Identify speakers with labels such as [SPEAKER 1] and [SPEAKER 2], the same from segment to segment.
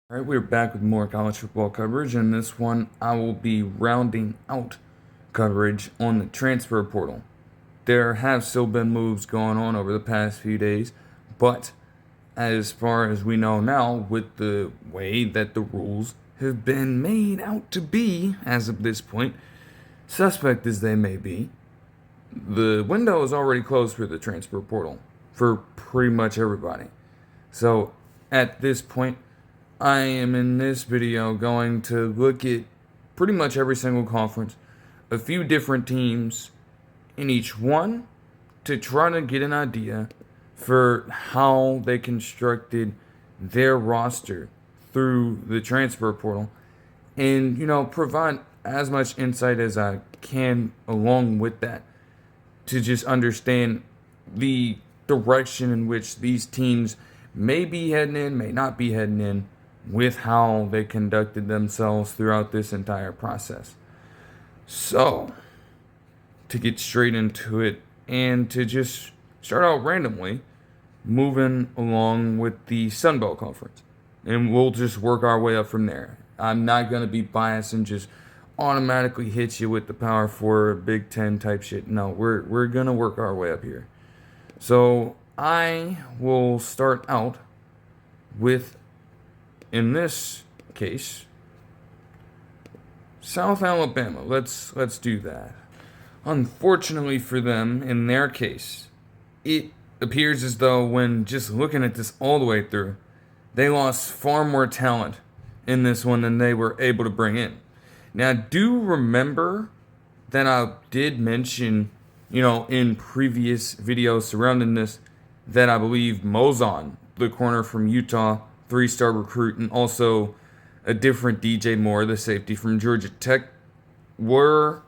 [SPEAKER 1] All right, we're back with more college football coverage. In this one, I will be rounding out coverage on the transfer portal. There have still been moves going on over the past few days, but as far as we know now, with the way that the rules have been made out to be as of this point, suspect as they may be, the window is already closed for the transfer portal for pretty much everybody. So at this point, I am in this video going to look at pretty much every single conference, a few different teams in each one, to try to get an idea for how they constructed their roster through the transfer portal and, provide as much insight as I can along with that to just understand the direction in which these teams may be heading in, may not be heading in, with how they conducted themselves throughout this entire process. So, to get straight into it and to just start out randomly, moving along with the Sun Belt Conference. And we'll just work our way up from there. I'm not going to be biased and just automatically hit you with the Power 4 Big Ten type shit. No, we're going to work our way up here. So, I will start out with, in this case, South Alabama. Let's do that. Unfortunately for them, in their case, it appears as though when just looking at this all the way through, they lost far more talent in this one than they were able to bring in. Now, do remember that I did mention, in previous videos surrounding this, that I believe Mozon, the corner from Utah, 3-star recruit, and also a different DJ Moore, the safety from Georgia Tech, were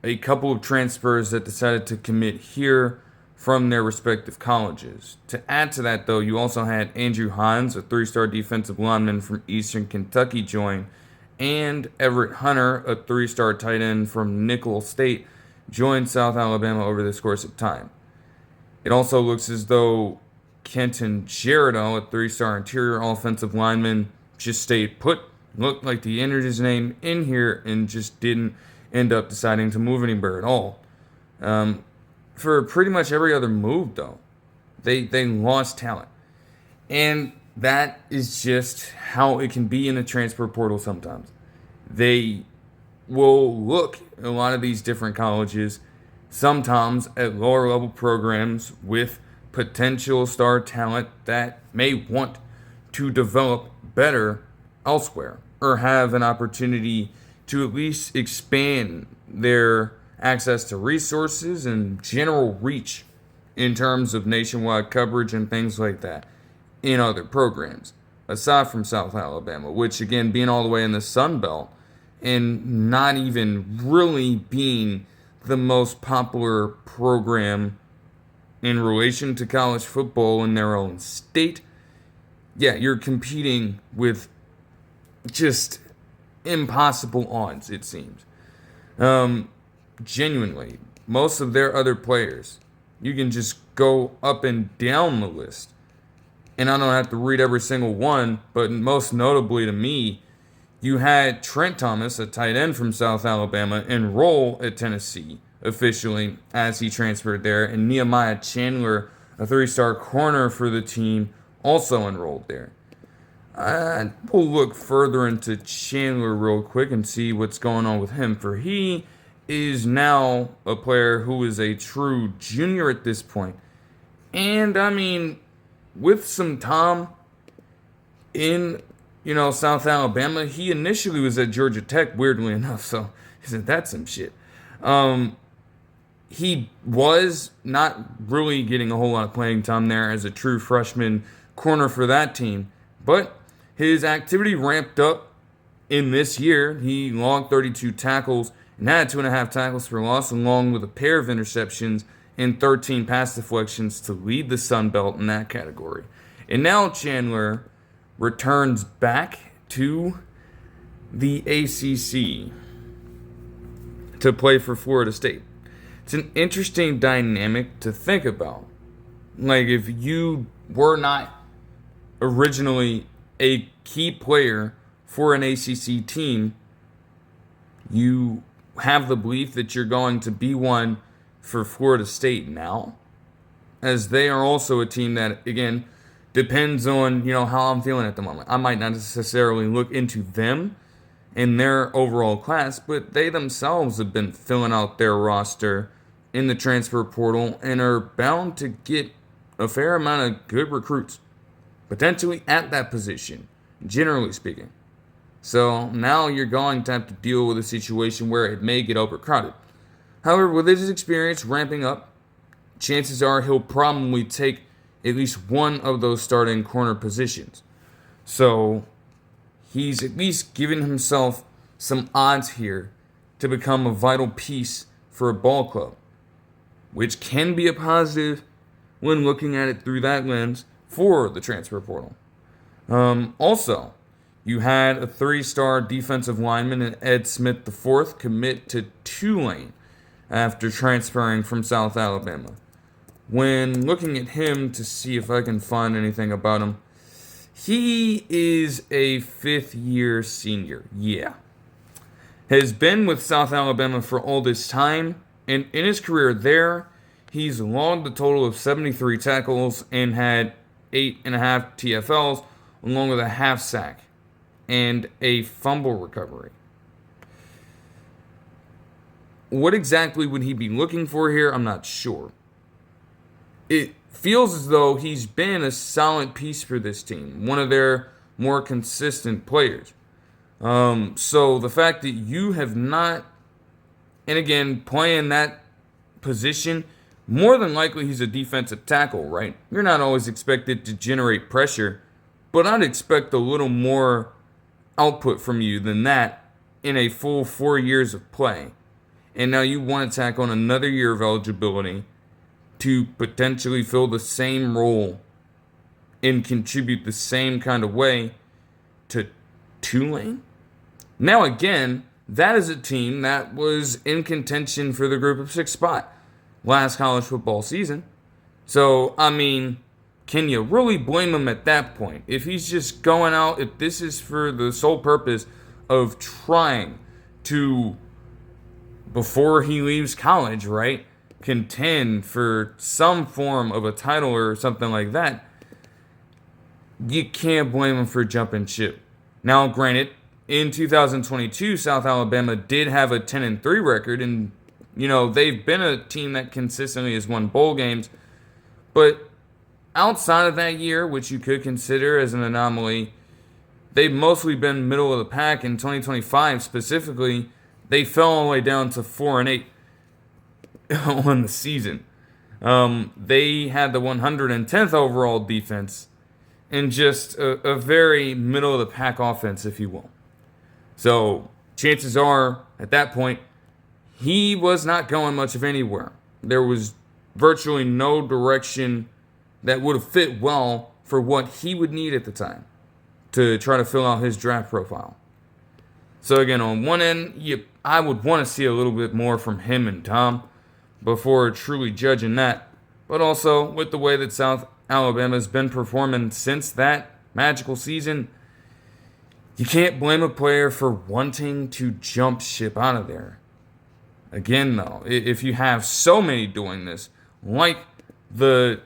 [SPEAKER 1] a couple of transfers that decided to commit here from their respective colleges. To add to that, though, you also had Andrew Hines, a 3-star defensive lineman from Eastern Kentucky, join, and Everett Hunter, a 3-star tight end from Nicholls State, joined South Alabama over this course of time. It also looks as though Kenton Gerardo, a 3-star interior offensive lineman, just stayed put. Looked like he entered his name in here and just didn't end up deciding to move anywhere at all. For pretty much every other move, though, they lost talent. And that is just how it can be in the transfer portal sometimes. They will look at a lot of these different colleges, sometimes at lower level programs with potential star talent that may want to develop better elsewhere or have an opportunity to at least expand their access to resources and general reach in terms of nationwide coverage and things like that in other programs aside from South Alabama, which again, being all the way in the Sun Belt and not even really being the most popular program in relation to college football in their own state, yeah, you're competing with just impossible odds, it seems. Genuinely, most of their other players, you can just go up and down the list. And I don't have to read every single one, but most notably to me, you had Trent Thomas, a tight end from South Alabama, enroll at Tennessee officially as he transferred there, and Nehemiah Chandler, a 3-star corner for the team, also enrolled there. We'll look further into Chandler real quick and see what's going on with him, for he is now a player who is a true junior at this point. And I mean, with some time in, South Alabama, he initially was at Georgia Tech, weirdly enough, so isn't that some shit? He was not really getting a whole lot of playing time there as a true freshman corner for that team, but his activity ramped up in this year. He logged 32 tackles and had 2.5 tackles for loss, along with a pair of interceptions and 13 pass deflections to lead the Sun Belt in that category. And now Chandler returns back to the ACC to play for Florida State. It's an interesting dynamic to think about. Like, if you were not originally a key player for an ACC team, you have the belief that you're going to be one for Florida State now, as they are also a team that, again, depends on, how I'm feeling at the moment. I might not necessarily look into them in their overall class, but they themselves have been filling out their roster in the transfer portal and are bound to get a fair amount of good recruits, potentially at that position, generally speaking. So now you're going to have to deal with a situation where it may get overcrowded. However, with his experience ramping up, chances are he'll probably take at least one of those starting corner positions. So he's at least given himself some odds here to become a vital piece for a ball club, which can be a positive when looking at it through that lens for the transfer portal. Also, you had a 3-star defensive lineman in Ed Smith IV commit to Tulane after transferring from South Alabama. When looking at him to see if I can find anything about him, he is a 5th-year senior. Yeah. Has been with South Alabama for all this time, and in his career there, he's logged a total of 73 tackles and had 8.5 TFLs, along with a half sack and a fumble recovery. What exactly would he be looking for here? I'm not sure. It feels as though he's been a solid piece for this team, one of their more consistent players. So the fact that you have not, and again, playing that position, more than likely he's a defensive tackle, right? You're not always expected to generate pressure, but I'd expect a little more output from you than that in a full 4 years of play. And now you want to tack on another year of eligibility to potentially fill the same role and contribute the same kind of way to Tulane? Now again, that is a team that was in contention for the group of 6 spot last college football season. So, I mean, can you really blame him at that point? If he's just going out, if this is for the sole purpose of trying to, before he leaves college, right, contend for some form of a title or something like that, you can't blame him for jumping ship. Now, granted, in 2022, South Alabama did have a 10-3 record, and they've been a team that consistently has won bowl games. But outside of that year, which you could consider as an anomaly, they've mostly been middle of the pack. In 2025 specifically, they fell all the way down to 4-8 on the season. They had the 110th overall defense and just a very middle of the pack offense, if you will. So chances are, at that point, he was not going much of anywhere. There was virtually no direction that would have fit well for what he would need at the time to try to fill out his draft profile. So again, on one end, I would want to see a little bit more from him and Tom before truly judging that. But also, with the way that South Alabama's been performing since that magical season, you can't blame a player for wanting to jump ship out of there. Again, though, if you have so many doing this, like the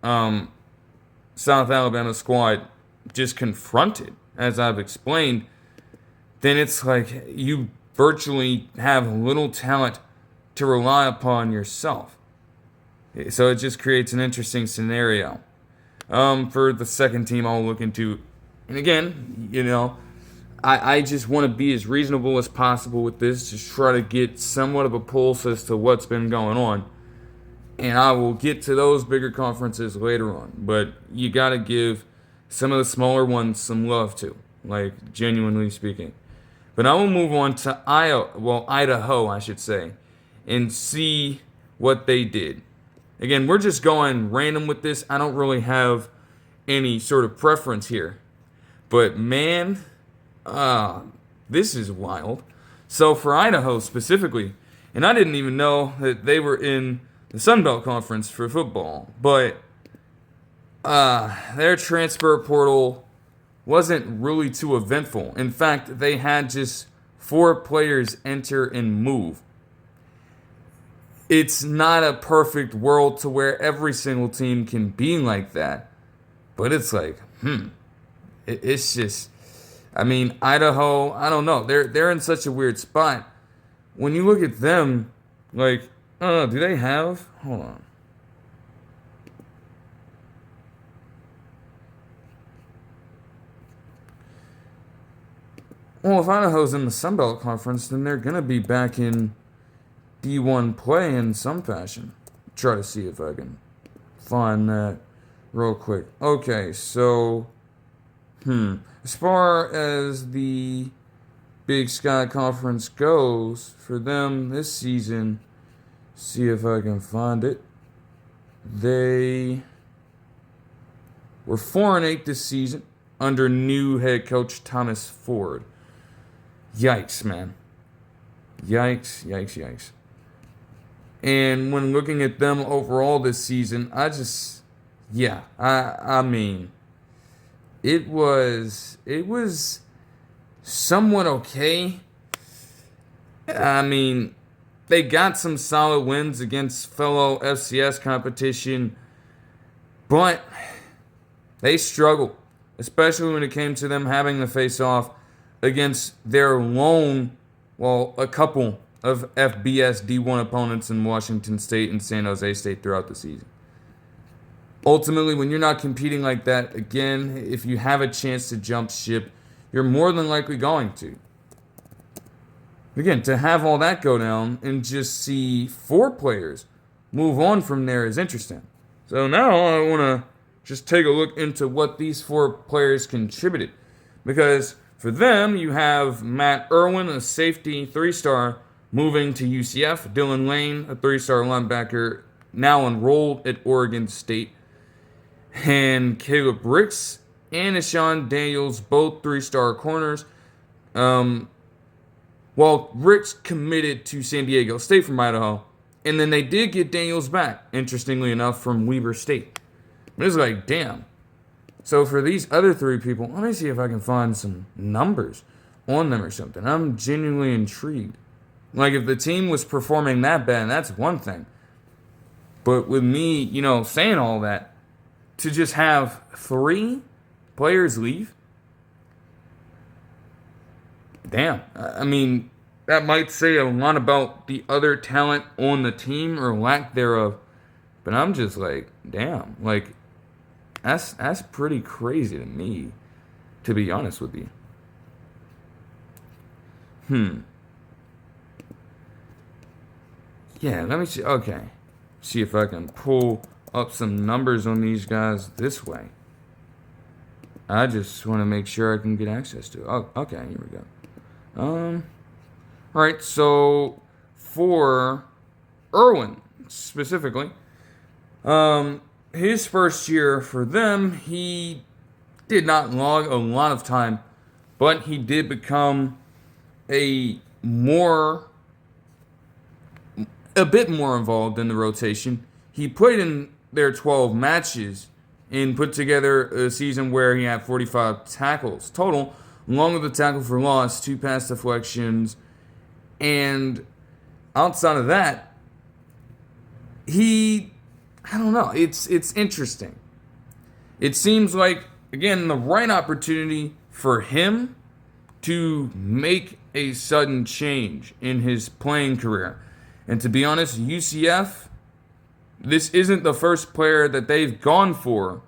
[SPEAKER 1] South Alabama squad just confronted, as I've explained, then it's like you virtually have little talent to rely upon yourself. So it just creates an interesting scenario. For the second team I'll look into, and again, I just want to be as reasonable as possible with this, just try to get somewhat of a pulse as to what's been going on. And I will get to those bigger conferences later on. But you got to give some of the smaller ones some love too, like genuinely speaking. But I will move on to Idaho, I should say, and see what they did. Again, we're just going random with this. I don't really have any sort of preference here. But man, this is wild. So for Idaho specifically, and I didn't even know that they were in the Sun Belt Conference for football, but their transfer portal wasn't really too eventful. In fact, they had just 4 players enter and move. It's not a perfect world to where every single team can be like that. But it's like, it's just, I mean, Idaho, I don't know. They're in such a weird spot. When you look at them, like, do they have, hold on. Well, if Idaho's in the Sun Belt Conference, then they're going to be back in D1 play in some fashion. Try to see if I can find that real quick. Okay, so, as far as the Big Sky Conference goes, for them this season, see if I can find it. They were 4-8 this season under new head coach Thomas Ford. Yikes, man. Yikes. And when looking at them overall this season, I mean, it was somewhat okay. I mean, they got some solid wins against fellow FCS competition, but they struggled, especially when it came to them having to face off against their a couple of FBS D1 opponents in Washington State and San Jose State throughout the season. Ultimately, when you're not competing like that, again, if you have a chance to jump ship, you're more than likely going to. Again, to have all that go down and just see 4 players move on from there is interesting. So now I want to just take a look into what these 4 players contributed. Because for them, you have Matt Irwin, a safety 3-star, moving to UCF. Dylan Lane, a 3-star linebacker, now enrolled at Oregon State. And Caleb Ricks and Ashawn Daniels, both 3-star corners. Ricks committed to San Diego State from Idaho. And then they did get Daniels back, interestingly enough, from Weber State. But it's like, damn. So for these other 3 people, let me see if I can find some numbers on them or something. I'm genuinely intrigued. Like, if the team was performing that bad, that's one thing. But with me, saying all that, to just have 3 players leave, damn. I mean, that might say a lot about the other talent on the team or lack thereof. But I'm just like, damn. Like, that's pretty crazy to me, to be honest with you. Yeah, let me see. Okay. See if I can pull up some numbers on these guys this way. I just want to make sure I can get access to it. Oh, okay, here we go. Alright, so for Irwin specifically, his first year for them, he did not log a lot of time, but he did become a bit more involved in the rotation. He played in their 12 matches and put together a season where he had 45 tackles total, along with the tackle for loss, 2 pass deflections, and outside of that, I don't know, it's interesting. It seems like, again, the right opportunity for him to make a sudden change in his playing career. And to be honest, UCF, this isn't the first player that they've gone for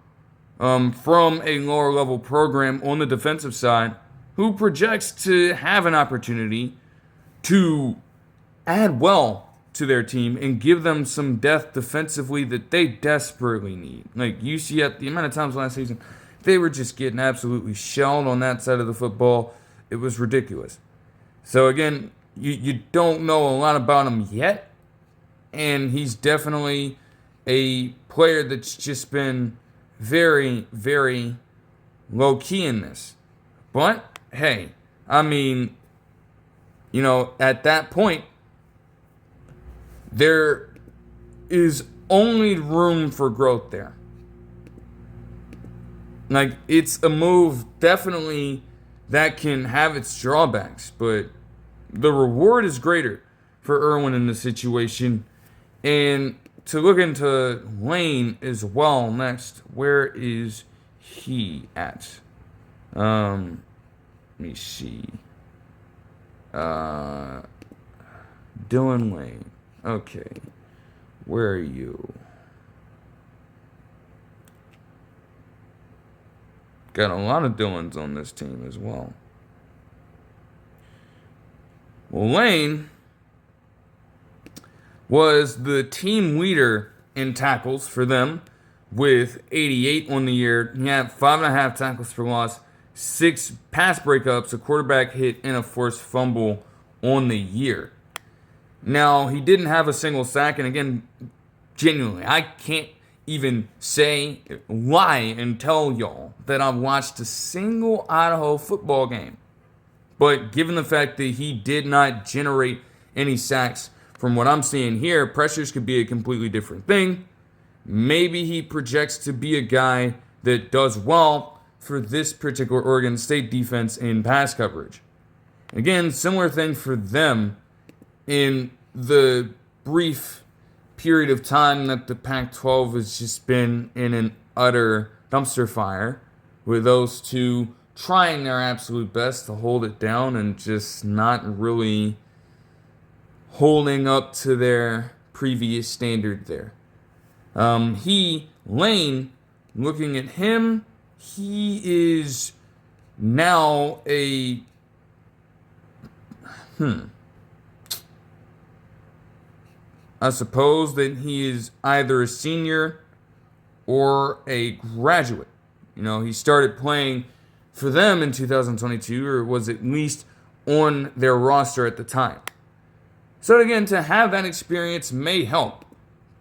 [SPEAKER 1] from a lower level program on the defensive side who projects to have an opportunity to add well to their team and give them some depth defensively that they desperately need. Like UCF, the amount of times last season, they were just getting absolutely shelled on that side of the football. It was ridiculous. So again, you don't know a lot about him yet, and he's definitely a player that's just been very, very low-key in this. But, hey, I mean, at that point, there is only room for growth there. Like, it's a move definitely that can have its drawbacks, but the reward is greater for Irwin in this situation. And to look into Lane as well next, where is he at? Let me see. Uh, Dylan Lane. Okay. Where are you? Got a lot of Dylans on this team as well. Well, Lane was the team leader in tackles for them with 88 on the year. He had 5.5 tackles for loss, 6 pass breakups, a quarterback hit, and a forced fumble on the year. Now, he didn't have a single sack, and again, genuinely, I can't even lie and tell y'all that I've watched a single Idaho football game. But given the fact that he did not generate any sacks, from what I'm seeing here, pressures could be a completely different thing. Maybe he projects to be a guy that does well for this particular Oregon State defense in pass coverage. Again, similar thing for them in the brief period of time that the Pac-12 has just been in an utter dumpster fire, with those two trying their absolute best to hold it down and just not really holding up to their previous standard there. Lane, looking at him, he is now I suppose that he is either a senior or a graduate. You know, he started playing for them in 2022, or was at least on their roster at the time. So again, to have that experience may help,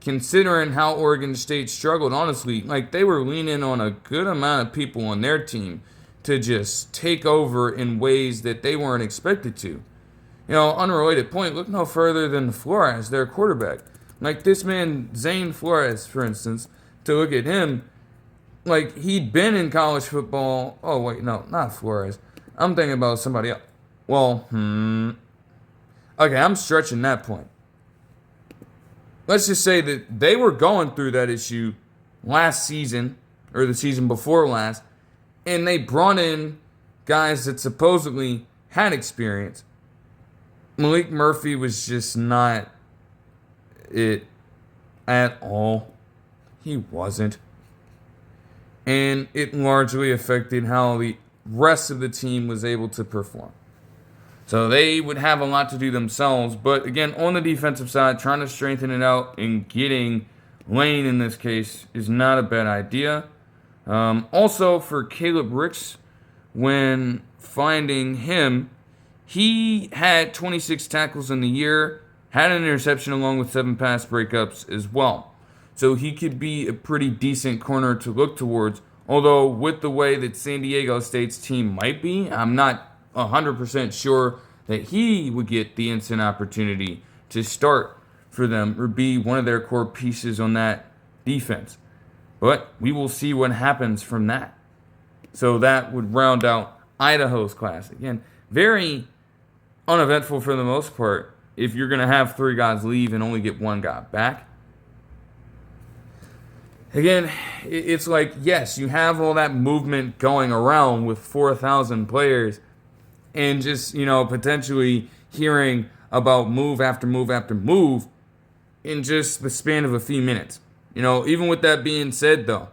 [SPEAKER 1] considering how Oregon State struggled, honestly. Like, they were leaning on a good amount of people on their team to just take over in ways that they weren't expected to. You know, unrelated point, look no further than Flores, their quarterback. Like, this man, Zane Flores, for instance, to look at him, like, he'd been in college football. Oh, wait, no, not Flores. I'm thinking about somebody else. Well, okay, I'm stretching that point. Let's just say that they were going through that issue last season, or the season before last, and they brought in guys that supposedly had experience. Malik Murphy was just not it at all. He wasn't. And it largely affected how the rest of the team was able to perform. So they would have a lot to do themselves. But again, on the defensive side, trying to strengthen it out and getting Lane in this case is not a bad idea. Also, for Caleb Ricks, when finding him, he had 26 tackles in the year, had an interception along with 7 pass breakups as well. So he could be a pretty decent corner to look towards. Although with the way that San Diego State's team might be, I'm not 100% sure that he would get the instant opportunity to start for them or be one of their core pieces on that defense. But we will see what happens from that. So that would round out Idaho's class. Again, very uneventful for the most part if you're going to have 3 guys leave and only get 1 guy back. Again, it's like, yes, you have all that movement going around with 4,000 players and just, potentially hearing about move after move after move in just the span of a few minutes. Even with that being said, though,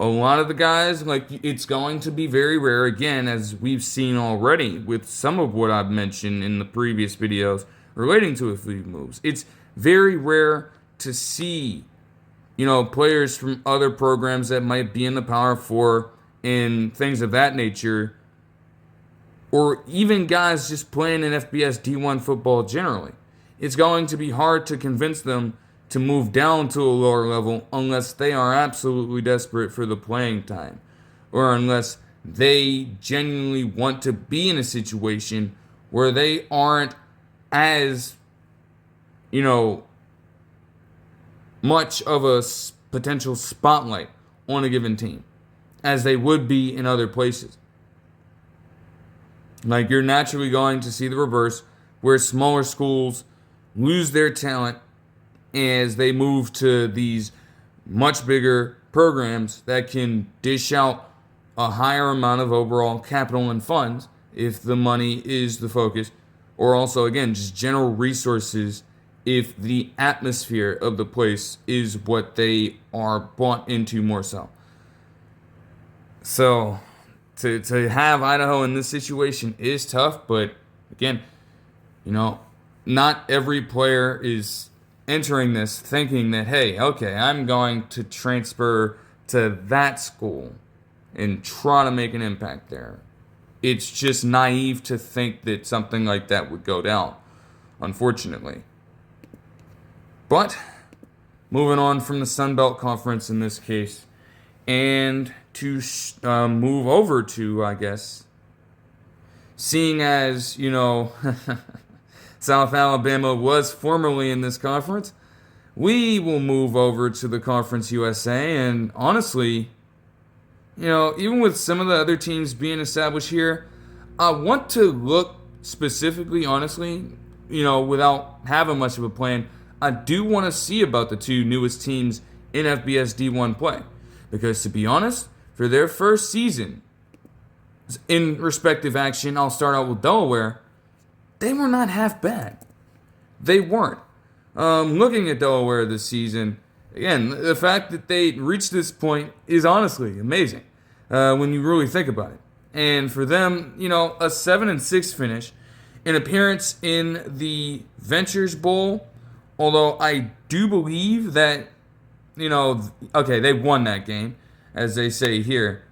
[SPEAKER 1] a lot of the guys, it's going to be very rare, again, as we've seen already with some of what I've mentioned in the previous videos relating to a few moves. It's very rare to see, players from other programs that might be in the Power 4 and things of that nature, or even guys just playing in FBS D1 football generally. It's going to be hard to convince them to move down to a lower level unless they are absolutely desperate for the playing time, or unless they genuinely want to be in a situation where they aren't as, much of a potential spotlight on a given team. as they would be in other places. Like, you're naturally going to see the reverse, where smaller schools lose their talent as they move to these much bigger programs that can dish out a higher amount of overall capital and funds if the money is the focus, or also, again, just general resources if the atmosphere of the place is what they are bought into more so. So, to have Idaho in this situation is tough, but again, not every player is entering this thinking that, hey, okay, I'm going to transfer to that school and try to make an impact there. It's just naive to think that something like that would go down, unfortunately. But, moving on from the Sun Belt Conference in this case, and to move over to, I guess, seeing as, South Alabama was formerly in this conference, we will move over to the Conference USA. And honestly, even with some of the other teams being established here, I want to look specifically, honestly, without having much of a plan, I do want to see about the two newest teams in FBS D1 play. Because to be honest, for their first season in respective action, I'll start out with Delaware, they were not half bad. They weren't. Looking at Delaware this season, again, the fact that they reached this point is honestly amazing when you really think about it. And for them, a 7-6 finish, an appearance in the Ventures Bowl, although I do believe that, okay, they won that game, as they say here.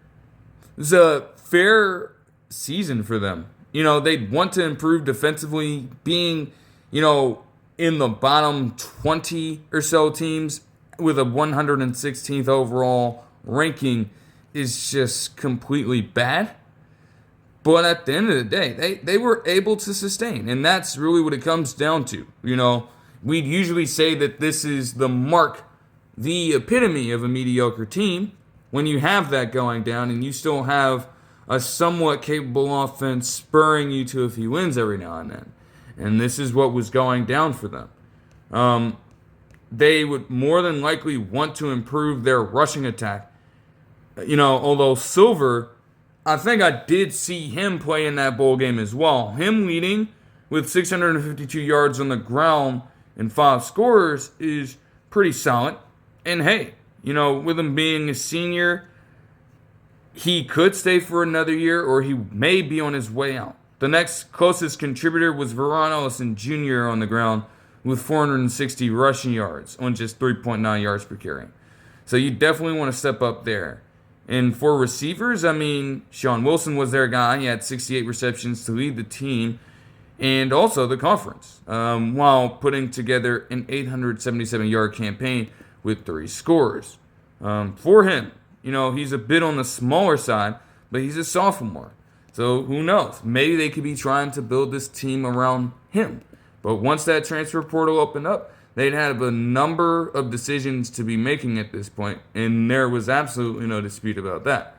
[SPEAKER 1] It's a fair season for them. They want to improve defensively, being, in the bottom 20 or so teams with a 116th overall ranking is just completely bad. But at the end of the day, they were able to sustain, and that's really what it comes down to. We'd usually say that this is the epitome of a mediocre team when you have that going down and you still have a somewhat capable offense spurring you to a few wins every now and then. And this is what was going down for them. They would more than likely want to improve their rushing attack. Although Silver, I think I did see him play in that bowl game as well. Him leading with 652 yards on the ground and 5 scorers is pretty solid. And hey, with him being a senior, he could stay for another year or he may be on his way out. The next closest contributor was Veron Ellison Jr. on the ground with 460 rushing yards on just 3.9 yards per carry. So you definitely want to step up there. And for receivers, Sean Wilson was their guy. He had 68 receptions to lead the team and also the conference, while putting together an 877-yard campaign with 3 scores. For him, he's a bit on the smaller side, but he's a sophomore. So who knows? Maybe they could be trying to build this team around him. But once that transfer portal opened up, they'd have a number of decisions to be making at this point, and there was absolutely no dispute about that.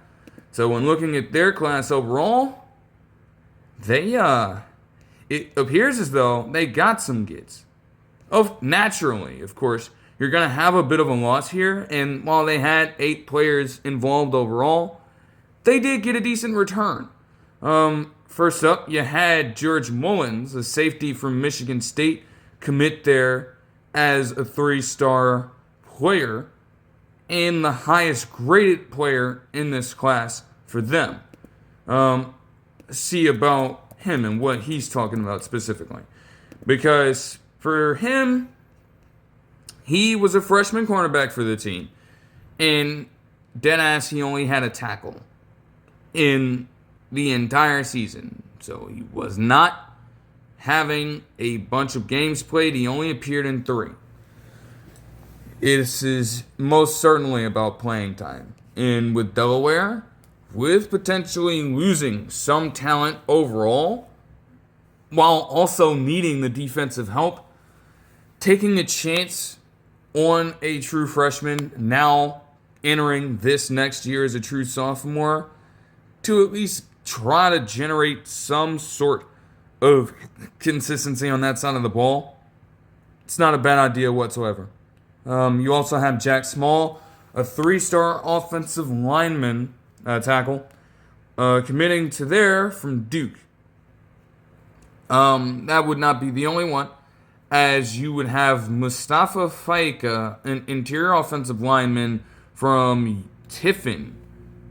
[SPEAKER 1] So when looking at their class overall, it appears as though they got some gets. Naturally, of course, you're going to have a bit of a loss here, and while they had 8 players involved overall, they did get a decent return. First up, you had George Mullins, a safety from Michigan State, commit there as a 3-star player and the highest graded player in this class for them. See about him and what he's talking about specifically. Because for him, he was a freshman cornerback for the team. And deadass, he only had a tackle in the entire season. So he was not having a bunch of games played. He only appeared in 3. This is most certainly about playing time. And with Delaware, with potentially losing some talent overall, while also needing the defensive help, taking a chance on a true freshman now entering this next year as a true sophomore to at least try to generate some sort of consistency on that side of the ball, it's not a bad idea whatsoever. You also have Jack Small, a 3-star offensive lineman tackle, committing to there from Duke. That would not be the only one, as you would have Mustafa Faika, an interior offensive lineman from Tiffin.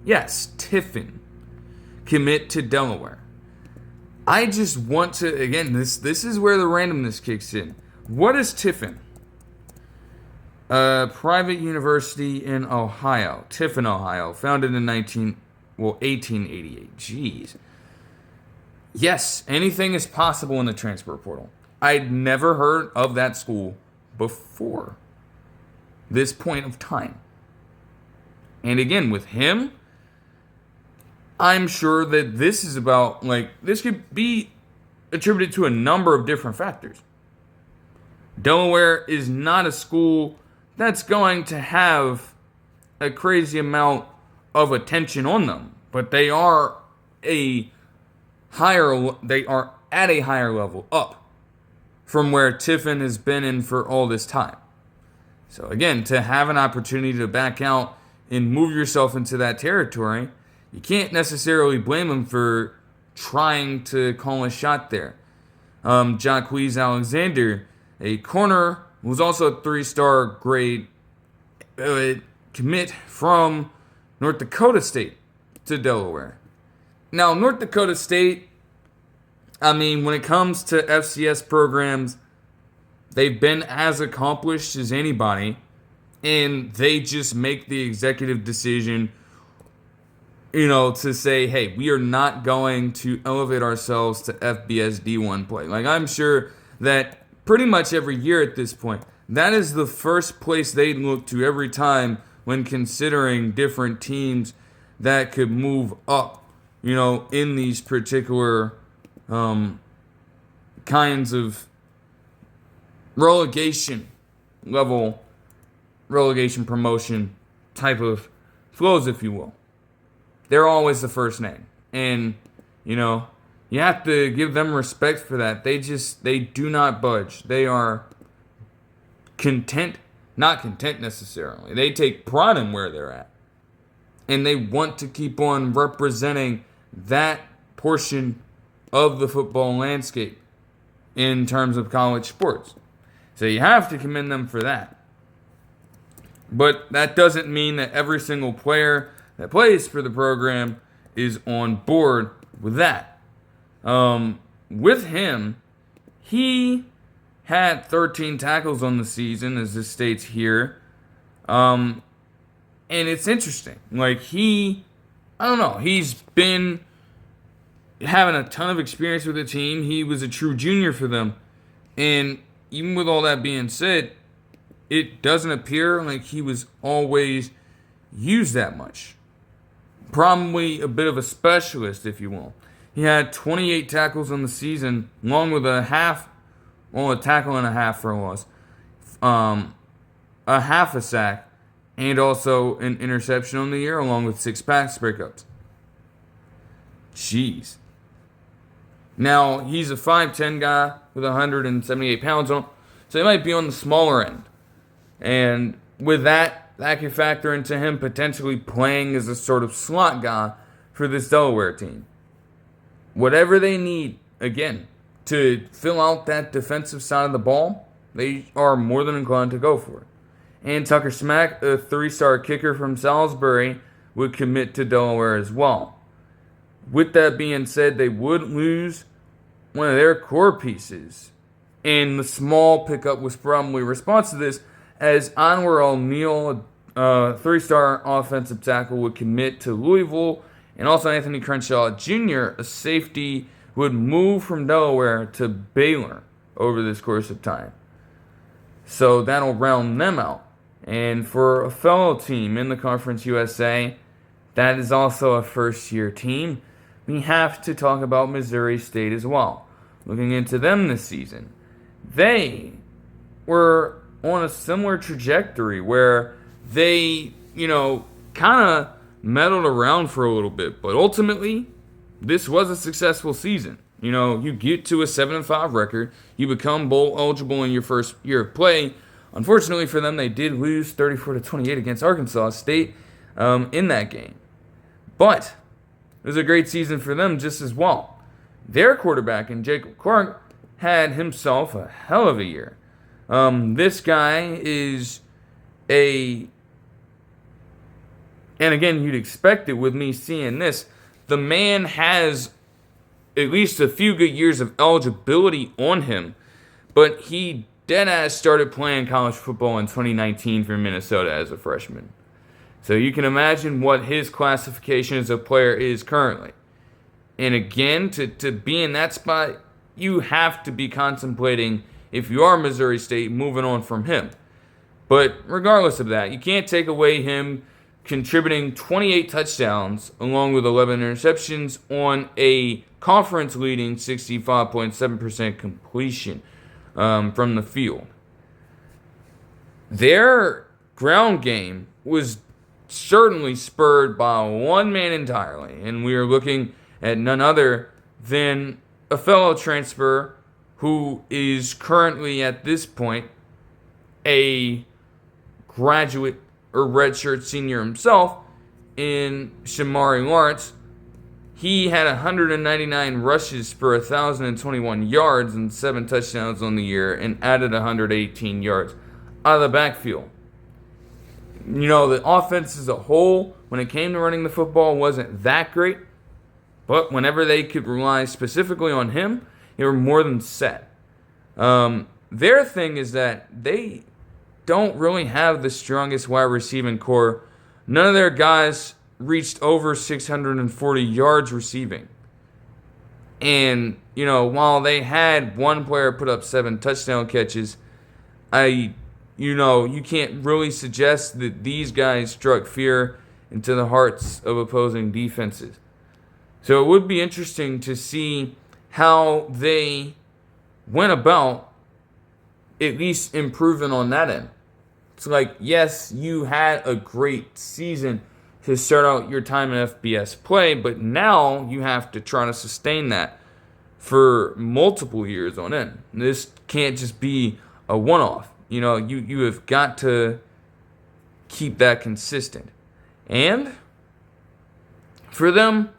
[SPEAKER 1] Yes, Tiffin. Commit to Delaware. I just want to, again, this is where the randomness kicks in. What is Tiffin? A private university in Ohio, Tiffin, Ohio, founded in 1888. Jeez. Yes, anything is possible in the transfer portal. I'd never heard of that school before this point of time. And again, with him, I'm sure that this is about, this could be attributed to a number of different factors. Delaware is not a school that's going to have a crazy amount of attention on them, but they are at a higher level up from where Tiffin has been in for all this time. So again, to have an opportunity to back out and move yourself into that territory, you can't necessarily blame him for trying to call a shot there. Jacquez Alexander, a corner, was also a 3-star grade commit from North Dakota State to Delaware. Now, North Dakota State, when it comes to FCS programs, they've been as accomplished as anybody, and they just make the executive decision, to say, hey, we are not going to elevate ourselves to FBS D1 play. I'm sure that pretty much every year at this point, that is the first place they look to every time when considering different teams that could move up, in these particular kinds of relegation promotion type of flows, if you will. They're always the first name. And, you have to give them respect for that. They do not budge. They are not content necessarily. They take pride in where they're at. And they want to keep on representing that portion of the football landscape in terms of college sports. So you have to commend them for that. But that doesn't mean that every single player that plays for the program is on board with that. With him, he had 13 tackles on the season, as this states here. And it's interesting. He's been having a ton of experience with the team. He was a true junior for them. And even with all that being said, it doesn't appear like he was always used that much. Probably a bit of a specialist, if you will. He had 28 tackles on the season, along with a tackle and a half for a loss, a half a sack, and also an interception on the year, along with 6 pass breakups. Jeez. Now, he's a 5'10 guy with 178 pounds on him, so he might be on the smaller end. And with that could factor into him potentially playing as a sort of slot guy for this Delaware team. Whatever they need, again, to fill out that defensive side of the ball, they are more than inclined to go for it. And Tucker Smack, a 3-star kicker from Salisbury, would commit to Delaware as well. With that being said, they would lose one of their core pieces. And the small pickup was probably a response to this, as Anwar O'Neal, a 3-star offensive tackle, would commit to Louisville. And also Anthony Crenshaw Jr., a safety, would move from Delaware to Baylor over this course of time. So that'll round them out. And for a fellow team in the Conference USA, that is also a first-year team, we have to talk about Missouri State as well. Looking into them this season, they were on a similar trajectory where they kind of meddled around for a little bit, but ultimately, this was a successful season. You get to a 7-5 record, you become bowl eligible in your first year of play. Unfortunately for them, they did lose 34-28 against Arkansas State in that game. But it was a great season for them just as well. Their quarterback, in Jacob Clark, had himself a hell of a year. This guy is and again, you'd expect it with me seeing this, the man has at least a few good years of eligibility on him, but he deadass started playing college football in 2019 for Minnesota as a freshman. So you can imagine what his classification as a player is currently. And again, to be in that spot, you have to be contemplating, if you are Missouri State, moving on from him. But regardless of that, you can't take away him contributing 28 touchdowns along with 11 interceptions on a conference-leading 65.7% completion from the field. Their ground game was certainly spurred by one man entirely, and we are looking at none other than a fellow transfer who is currently at this point a graduate or redshirt senior himself in Shamari Lawrence. He had 199 rushes for 1,021 yards and 7 touchdowns on the year and added 118 yards out of the backfield. The offense as a whole, when it came to running the football, wasn't that great. But whenever they could rely specifically on him, they were more than set. Their thing is that they don't really have the strongest wide receiving core. None of their guys reached over 640 yards receiving. And, while they had one player put up 7 touchdown catches, you can't really suggest that these guys struck fear into the hearts of opposing defenses. So it would be interesting to see how they went about at least improving on that end. It's like, yes, you had a great season to start out your time in FBS play, but now you have to try to sustain that for multiple years on end. This can't just be a one-off. You have got to keep that consistent. And for them,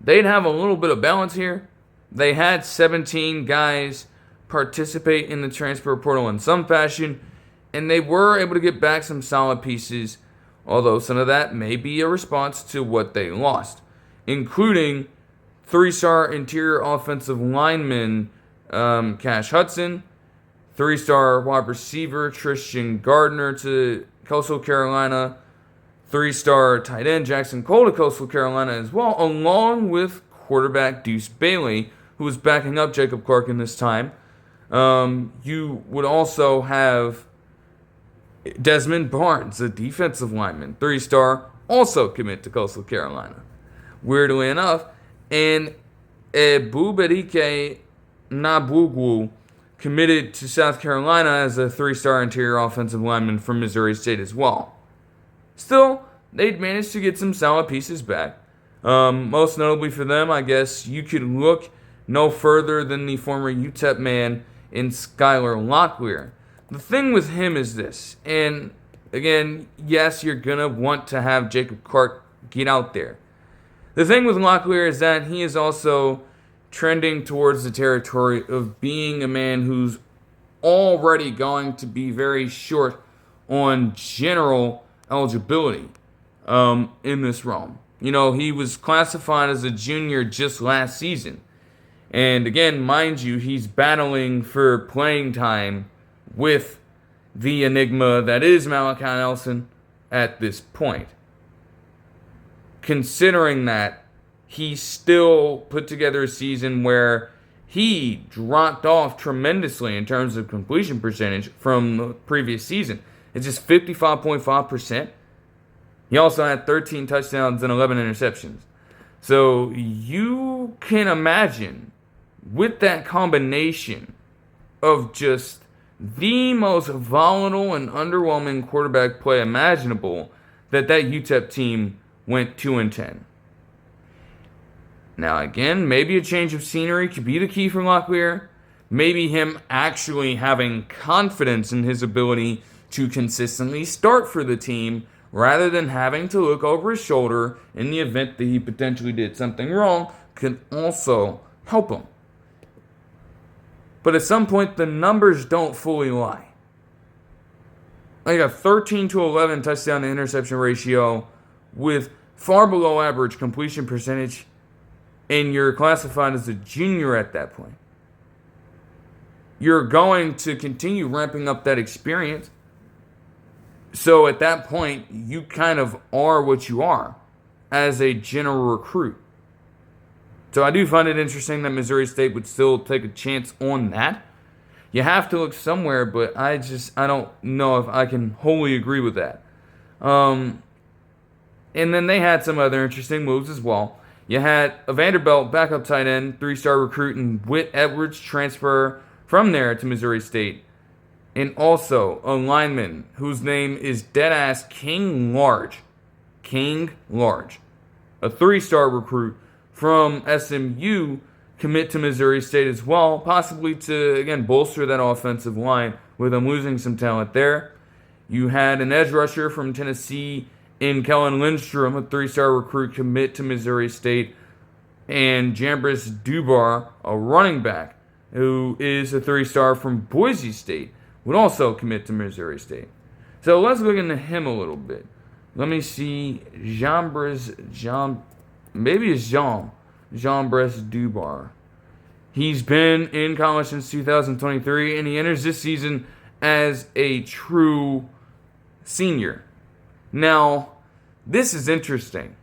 [SPEAKER 1] they'd have a little bit of balance here. They had 17 guys participate in the transfer portal in some fashion, and they were able to get back some solid pieces, although some of that may be a response to what they lost, including 3-star interior offensive lineman Cash Hudson, 3-star wide receiver Tristan Gardner to Coastal Carolina, 3-star tight end Jackson Cole to Coastal Carolina as well, along with quarterback Deuce Bailey, who was backing up Jacob Clark in this time. You would also have Desmond Barnes, a defensive lineman, 3-star, also commit to Coastal Carolina. Weirdly enough, and Ebuberike Nabugwu committed to South Carolina as a 3-star interior offensive lineman from Missouri State as well. Still, they'd managed to get some solid pieces back. Most notably for them, I guess, you could look no further than the former UTEP man in Skylar Locklear. The thing with him is this, and again, yes, you're going to want to have Jacob Clark get out there. The thing with Locklear is that he is also trending towards the territory of being a man who's already going to be very short on general eligibility in this realm. He was classified as a junior just last season. And again, mind you, he's battling for playing time with the enigma that is Malachi Nelson at this point. Considering that, he still put together a season where he dropped off tremendously in terms of completion percentage from the previous season. It's just 55.5%. He also had 13 touchdowns and 11 interceptions. So you can imagine, with that combination of just the most volatile and underwhelming quarterback play imaginable, that UTEP team went 2-10. Now again, maybe a change of scenery could be the key for Locklear. Maybe him actually having confidence in his ability to consistently start for the team rather than having to look over his shoulder in the event that he potentially did something wrong could also help him. But at some point, the numbers don't fully lie. Like a 13-11 touchdown to interception ratio with far below average completion percentage, and you're classified as a junior at that point. You're going to continue ramping up that experience. So at that point, you kind of are what you are as a general recruit. So I do find it interesting that Missouri State would still take a chance on that. You have to look somewhere, but I don't know if I can wholly agree with that. And then they had some other interesting moves as well. You had a Vanderbilt backup tight end, 3-star recruit, and Whit Edwards transfer from there to Missouri State. And also a lineman whose name is deadass King Large. King Large. A 3-star recruit from SMU commit to Missouri State as well, possibly to, again, bolster that offensive line with them losing some talent there. You had an edge rusher from Tennessee in Kellen Lindstrom, a 3-star recruit, commit to Missouri State, and Jambris Dubar, a running back, who is a 3-star from Boise State, would also commit to Missouri State. So let's look into him a little bit. Let me see. Jambris Dubar. He's been in college since 2023, and he enters this season as a true senior. Now, this is interesting.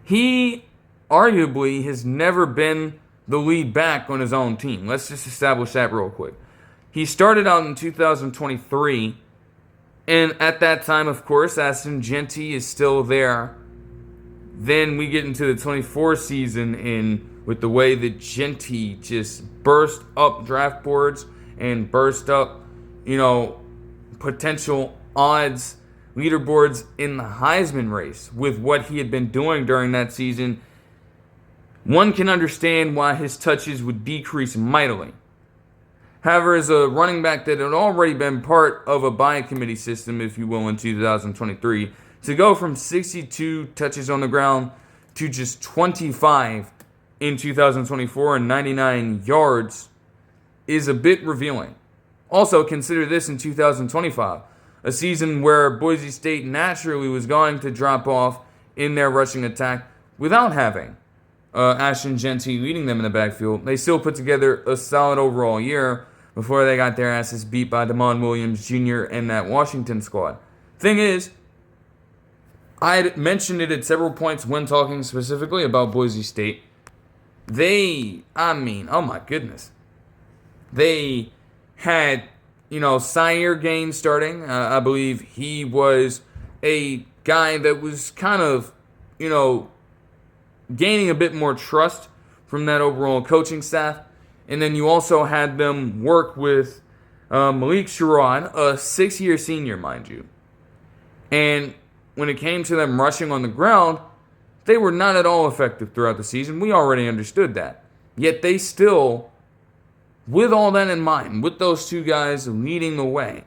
[SPEAKER 1] He arguably has never been the lead back on his own team. Let's just establish that real quick. He started out in 2023, and at that time, of course, Ashton Jeanty is still there. Then we get into the 24 season, and with the way that Jeanty just burst up draft boards and burst up, potential odds leaderboards in the Heisman race with what he had been doing during that season, one can understand why his touches would decrease mightily. However, as a running back that had already been part of a buy committee system, if you will, in 2023, to go from 62 touches on the ground to just 25 in 2024 and 99 yards is a bit revealing. Also, consider this in 2025, a season where Boise State naturally was going to drop off in their rushing attack without having Ashton Jeanty leading them in the backfield. They still put together a solid overall year before they got their asses beat by Damon Williams Jr. and that Washington squad. Thing is, I had mentioned it at several points when talking specifically about Boise State. Oh my goodness. They had, Sire Gaines starting. I believe he was a guy that was kind of, gaining a bit more trust from that overall coaching staff. And then you also had them work with Malik Sherrod, a 6-year senior, mind you. And when it came to them rushing on the ground, they were not at all effective throughout the season. We already understood that. Yet they still, with all that in mind, with those two guys leading the way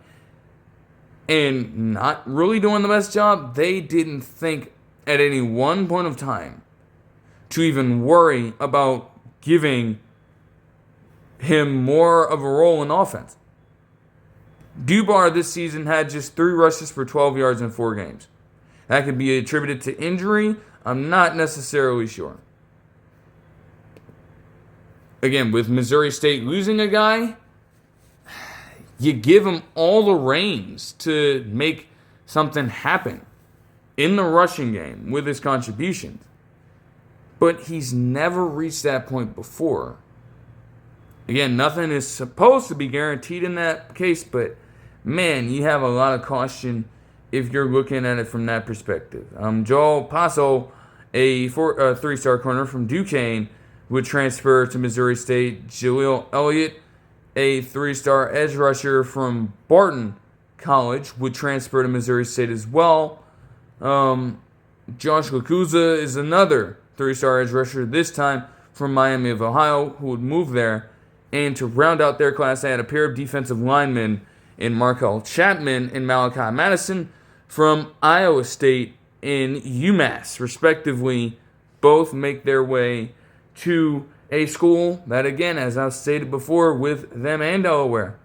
[SPEAKER 1] and not really doing the best job, they didn't think at any one point of time to even worry about giving him more of a role in offense. Dubar this season had just 3 rushes for 12 yards in 4 games. That could be attributed to injury. I'm not necessarily sure. Again, with Missouri State losing a guy, you give him all the reins to make something happen in the rushing game with his contributions. But he's never reached that point before. Again, nothing is supposed to be guaranteed in that case, but man, you have a lot of caution if you're looking at it from that perspective. Joel Paso, a 3-star corner from Duquesne, would transfer to Missouri State. Jaleel Elliott, a 3-star edge rusher from Barton, college, would transfer to Missouri State as well. Josh Lacuza is another three-star edge rusher, this time from Miami of Ohio, who would move there. And to round out their class, they had a pair of defensive linemen in Markel Chapman and Malachi Madison from Iowa State and UMass, respectively. Both make their way to a school that, again, as I've stated before, with them and Delaware,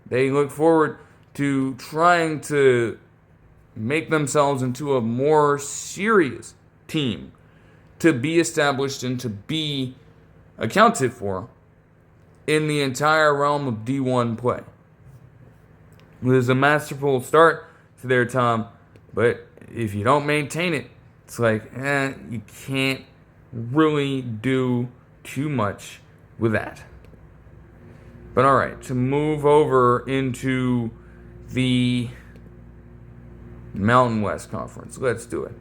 [SPEAKER 1] they look forward to trying to make themselves into a more serious team to be established and to be accounted for in the entire realm of D1 play. It was a masterful start to their time, but if you don't maintain it, it's like, you can't really do too much with that. But all right, to move over into the Mountain West Conference, let's do it.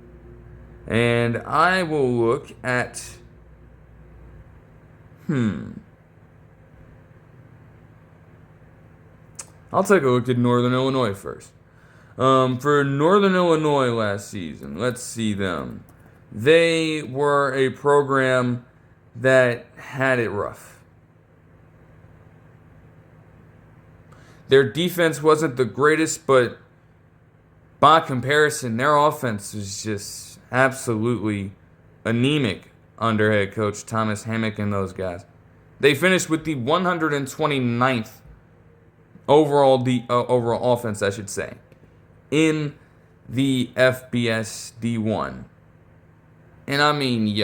[SPEAKER 1] And I will look at, I'll take a look at Northern Illinois first. For Northern Illinois last season, let's see them. They were a program that had it rough. Their defense wasn't the greatest, but by comparison, their offense was just absolutely anemic under head coach Thomas Hammock and those guys. They finished with the 129th overall offense, I should say, in the FBS D1. And I mean,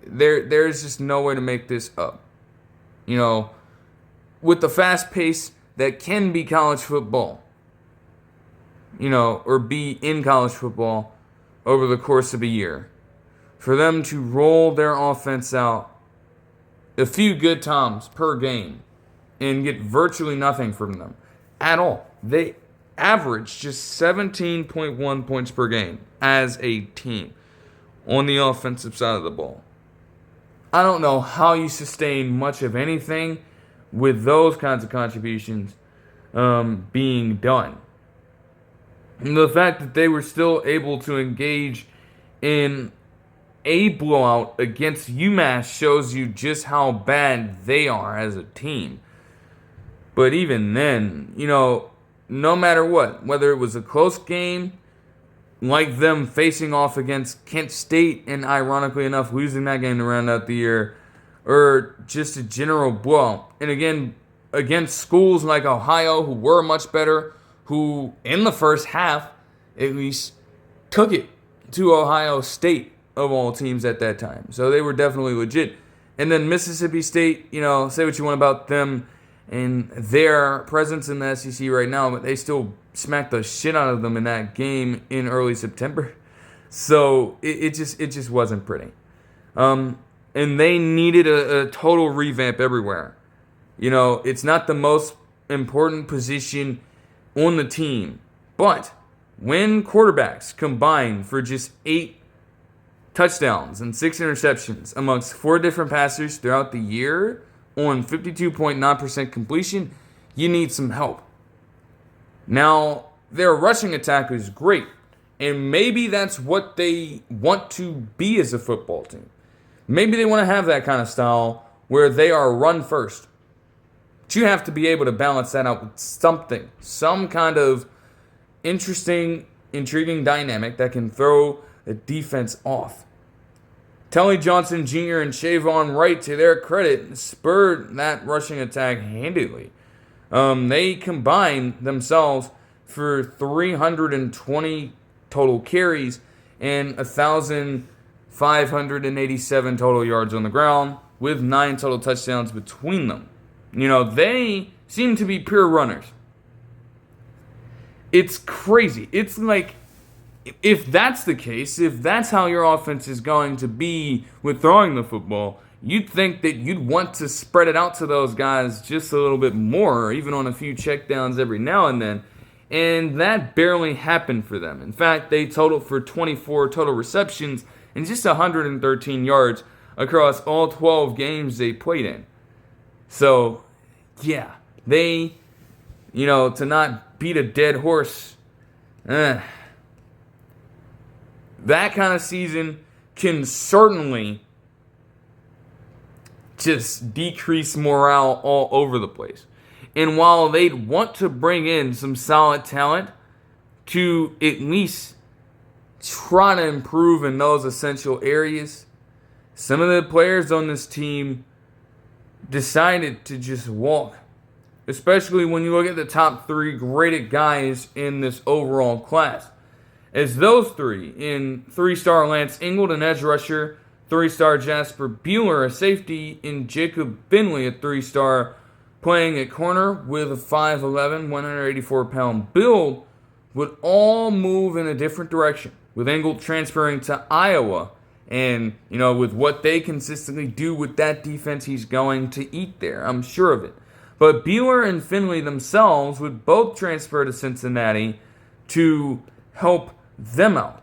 [SPEAKER 1] there's just no way to make this up. With the fast pace that can be college football, or be in college football over the course of a year, for them to roll their offense out a few good times per game and get virtually nothing from them at all. They average just 17.1 points per game as a team on the offensive side of the ball. I don't know how you sustain much of anything with those kinds of contributions being done. And the fact that they were still able to engage in a blowout against UMass shows you just how bad they are as a team. But even then, no matter what, whether it was a close game, like them facing off against Kent State and ironically enough losing that game to round out the year, or just a general blowout. And again, against schools like Ohio who were much better, who in the first half at least took it to Ohio State of all teams at that time. So they were definitely legit. And then Mississippi State, say what you want about them and their presence in the SEC right now, but they still smacked the shit out of them in that game in early September. So it just wasn't pretty. And they needed a total revamp everywhere. It's not the most important position on the team, but when quarterbacks combine for just 8 touchdowns and 6 interceptions amongst 4 different passers throughout the year on 52.9% completion, you need some help. Now, their rushing attack is great, and maybe that's what they want to be as a football team. Maybe they want to have that kind of style where they are run first. But you have to be able to balance that out with something, some kind of interesting, intriguing dynamic that can throw the defense off. Telly Johnson Jr. and Shavon Wright, to their credit, spurred that rushing attack handily. They combined themselves for 320 total carries and 1,587 total yards on the ground, with 9 total touchdowns between them. They seem to be pure runners. It's crazy. It's like, if that's the case, if that's how your offense is going to be with throwing the football, you'd think that you'd want to spread it out to those guys just a little bit more, even on a few checkdowns every now and then. And that barely happened for them. In fact, they totaled for 24 total receptions and just 113 yards across all 12 games they played in. So, yeah, they, to not beat a dead horse. That kind of season can certainly just decrease morale all over the place. And while they'd want to bring in some solid talent to at least try to improve in those essential areas, some of the players on this team decided to just walk. Especially when you look at the top 3 graded guys in this overall class. As those 3, in 3-star Lance Ingold, an edge rusher, 3-star Jasper Bueller, a safety, and Jacob Finley, a 3-star, playing at corner with a 5'11", 184-pound build, would all move in a different direction, with Ingold transferring to Iowa. And, with what they consistently do with that defense, he's going to eat there. I'm sure of it. But Bueller and Finley themselves would both transfer to Cincinnati to help them out.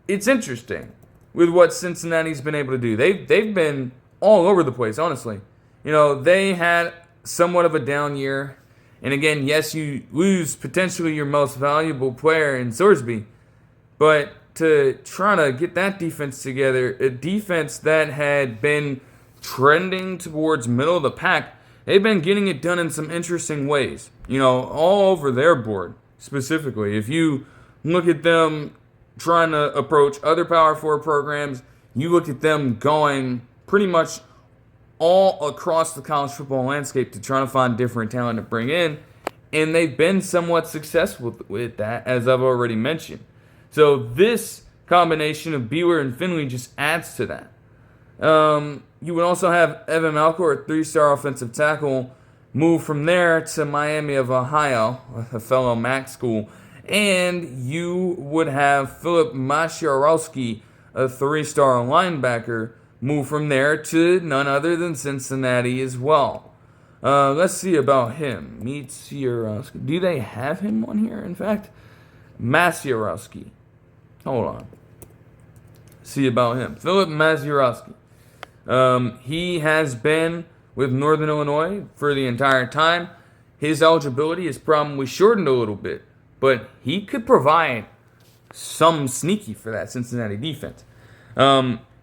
[SPEAKER 1] It's interesting with what Cincinnati's been able to do. They've been all over the place, honestly. They had somewhat of a down year. And again, yes, you lose potentially your most valuable player in Sorsby. But to try to get that defense together, a defense that had been trending towards middle of the pack, they've been getting it done in some interesting ways, all over their board specifically. If you look at them trying to approach other Power 4 programs, you look at them going pretty much all across the college football landscape to try to find different talent to bring in, and they've been somewhat successful with that, as I've already mentioned. So this combination of Bueller and Finley just adds to that. You would also have Evan Malcor, a 3-star offensive tackle, move from there to Miami of Ohio, a fellow MAC school. And you would have Philip Maciarowski, a 3-star linebacker, move from there to none other than Cincinnati as well. Let's see about him. Maciarowski. Do they have him on here, in fact? Maciarowski. Hold on. See about him. Philip Maciarowski. He has been with Northern Illinois for the entire time. His eligibility is probably shortened a little bit, but he could provide some sneaky for that Cincinnati defense.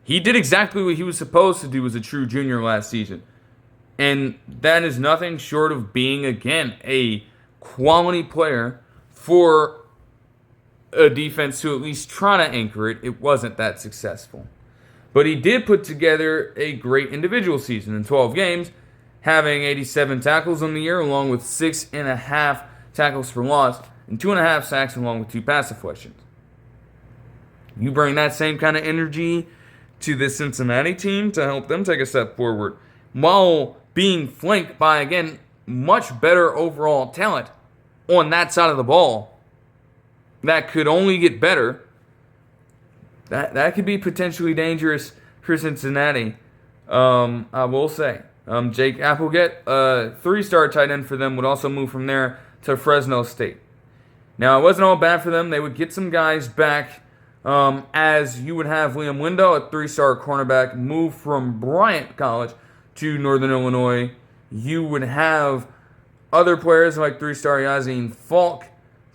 [SPEAKER 1] He did exactly what he was supposed to do as a true junior last season. And that is nothing short of being, again, a quality player for a defense to at least try to anchor it. It wasn't that successful. But he did put together a great individual season in 12 games, having 87 tackles on the year, along with 6.5 tackles for loss, and 2.5 sacks, along with 2 pass deflections. You bring that same kind of energy to the Cincinnati team to help them take a step forward, while being flanked by, again, much better overall talent on that side of the ball. That could only get better. That could be potentially dangerous for Cincinnati. I will say. Jake Applegate, a 3-star tight end for them, would also move from there to Fresno State. Now, it wasn't all bad for them. They would get some guys back, as you would have Liam Window, a 3-star cornerback, move from Bryant College to Northern Illinois. You would have other players like 3-star Yazin Falk,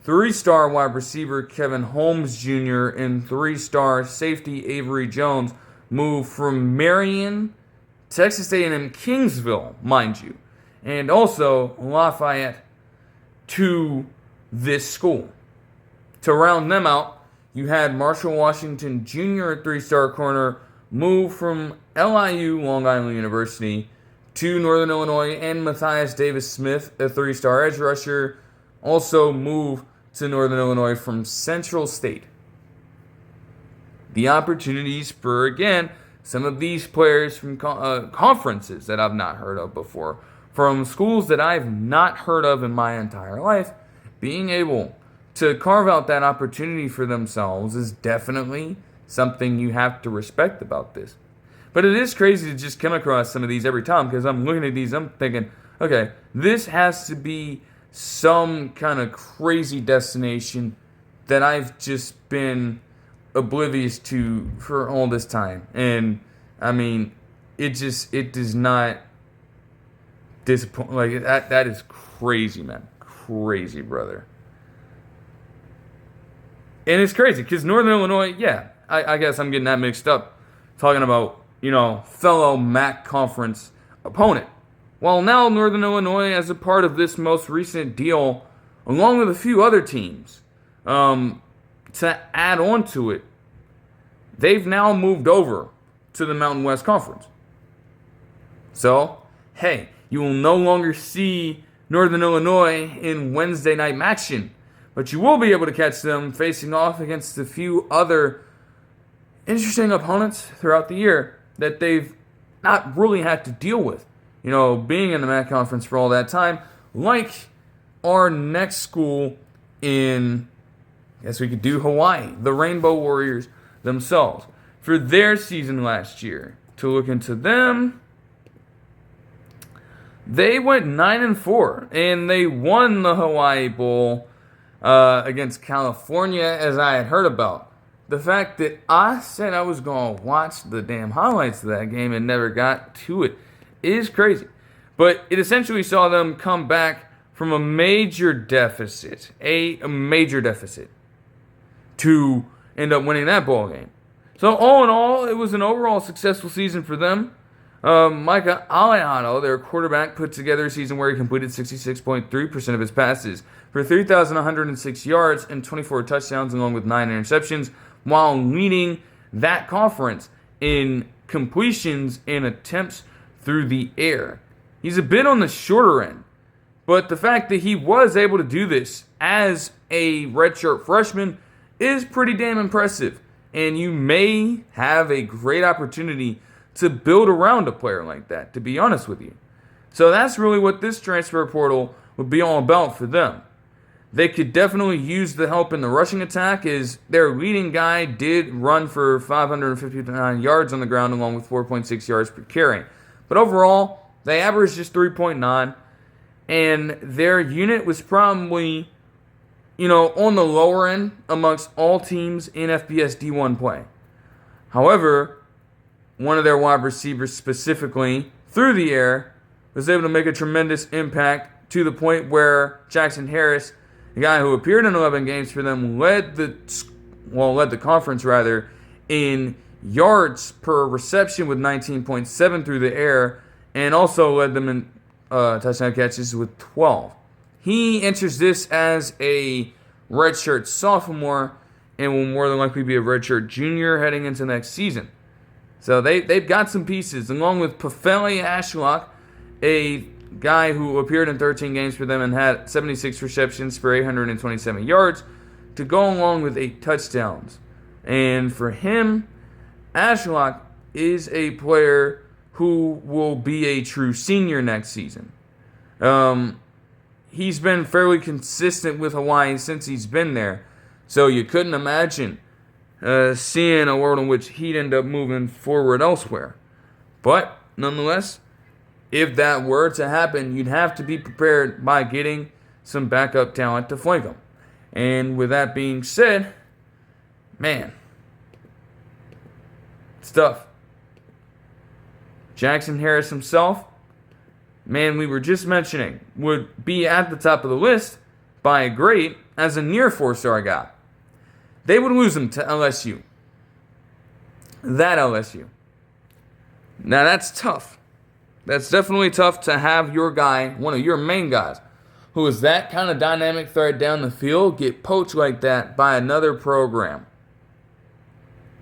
[SPEAKER 1] 3-star wide receiver Kevin Holmes Jr., and 3-star safety Avery Jones move from Marion, Texas A&M Kingsville, mind you, and also Lafayette to this school. To round them out, you had Marshall Washington Jr., a 3-star corner, move from LIU, Long Island University, to Northern Illinois, and Matthias Davis Smith, a 3-star edge rusher, also move to Northern Illinois from Central State. The opportunities for, again, some of these players from conferences that I've not heard of before, from schools that I've not heard of in my entire life, being able to carve out that opportunity for themselves is definitely something you have to respect about this. But it is crazy to just come across some of these every time, because I'm looking at these, I'm thinking, okay, this has to be some kind of crazy destination that I've just been oblivious to for all this time. And I mean, it does not disappoint. Like that is crazy, man. Crazy, brother. And it's crazy because Northern Illinois, yeah, I guess I'm getting that mixed up. Talking about, fellow MAC conference opponent. Well, now Northern Illinois, as a part of this most recent deal, along with a few other teams, to add on to it, they've now moved over to the Mountain West Conference. So, hey, you will no longer see Northern Illinois in Wednesday night action, but you will be able to catch them facing off against a few other interesting opponents throughout the year that they've not really had to deal with. Being in the MAC conference for all that time, like our next school in, I guess we could do Hawaii, the Rainbow Warriors themselves. For their season last year, to look into them, they went 9-4, and they won the Hawaii Bowl against California, as I had heard about. The fact that I said I was going to watch the damn highlights of that game and never got to it is crazy. But it essentially saw them come back from a major deficit, to end up winning that ball game. So all in all, it was an overall successful season for them. Micah Aliano, their quarterback, put together a season where he completed 66.3% of his passes for 3,106 yards and 24 touchdowns, along with 9 interceptions, while leading that conference in completions and attempts through the air. He's a bit on the shorter end, but the fact that he was able to do this as a redshirt freshman is pretty damn impressive, and you may have a great opportunity to build around a player like that, to be honest with you. So that's really what this transfer portal would be all about for them. They could definitely use the help in the rushing attack, as their leading guy did run for 559 yards on the ground along with 4.6 yards per carry. But overall, they averaged just 3.9, and their unit was probably, on the lower end amongst all teams in FBS D1 play. However, one of their wide receivers specifically, through the air, was able to make a tremendous impact to the point where Jackson Harris, the guy who appeared in 11 games for them, led the conference in yards per reception with 19.7 through the air, and also led them in touchdown catches with 12. He enters this as a redshirt sophomore and will more than likely be a redshirt junior heading into next season. So they've got some pieces, along with Pafele Ashlock, a guy who appeared in 13 games for them and had 76 receptions for 827 yards, to go along with 8 touchdowns. And for him, Ashlock is a player who will be a true senior next season. He's been fairly consistent with Hawaii since he's been there, so you couldn't imagine seeing a world in which he'd end up moving forward elsewhere. But nonetheless, if that were to happen, you'd have to be prepared by getting some backup talent to flank him. And with that being said, man, it's tough. Jackson Harris himself, man, we were just mentioning, would be at the top of the list by a grade as a near 4-star guy. They would lose him to LSU. That LSU. Now that's tough. That's definitely tough to have your guy, one of your main guys, who is that kind of dynamic threat down the field, get poached like that by another program.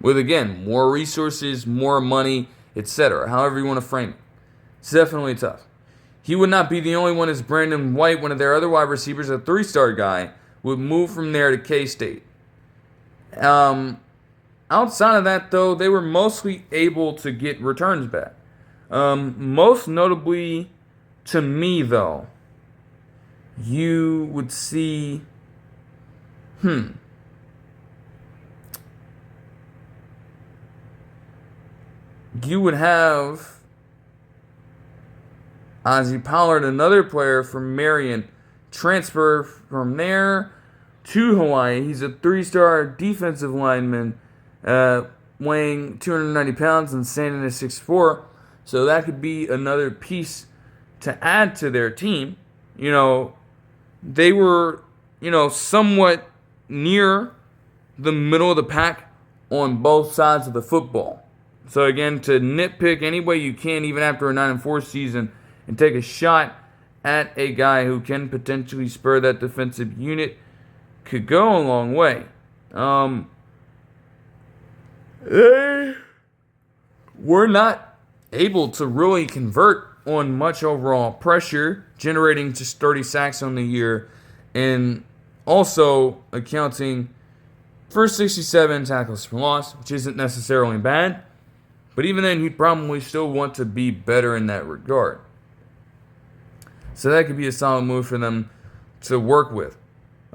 [SPEAKER 1] With, again, more resources, more money, etc. However you want to frame it. It's definitely tough. He would not be the only one, as Brandon White, one of their other wide receivers, a 3-star guy, would move from there to K-State. Outside of that, though, they were mostly able to get returns back. Most notably to me, though, you would see, you would have Ozzie Pollard, another player from Marion, transfer from there to Hawaii. He's a 3-star defensive lineman, weighing 290 pounds and standing at 6'4". So that could be another piece to add to their team. They were, somewhat near the middle of the pack on both sides of the football. So again, to nitpick any way you can, even after a 9-4 season, and take a shot at a guy who can potentially spur that defensive unit could go a long way. They were not able to really convert on much overall pressure, generating just 30 sacks on the year, and also accounting for 67 tackles for loss, which isn't necessarily bad. But even then, he'd probably still want to be better in that regard. So that could be a solid move for them to work with.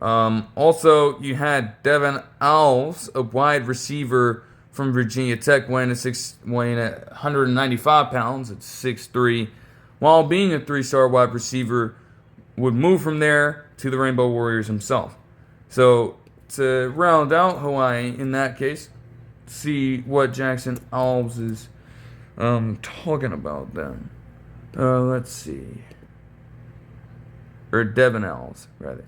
[SPEAKER 1] Also, you had Devin Alves, a wide receiver from Virginia Tech, weighing at 195 pounds at 6'3", while being a 3-star wide receiver, would move from there to the Rainbow Warriors himself. So to round out Hawaii in that case, see what Jackson Alves is talking about then. Let's see. Or Devin Alves, rather.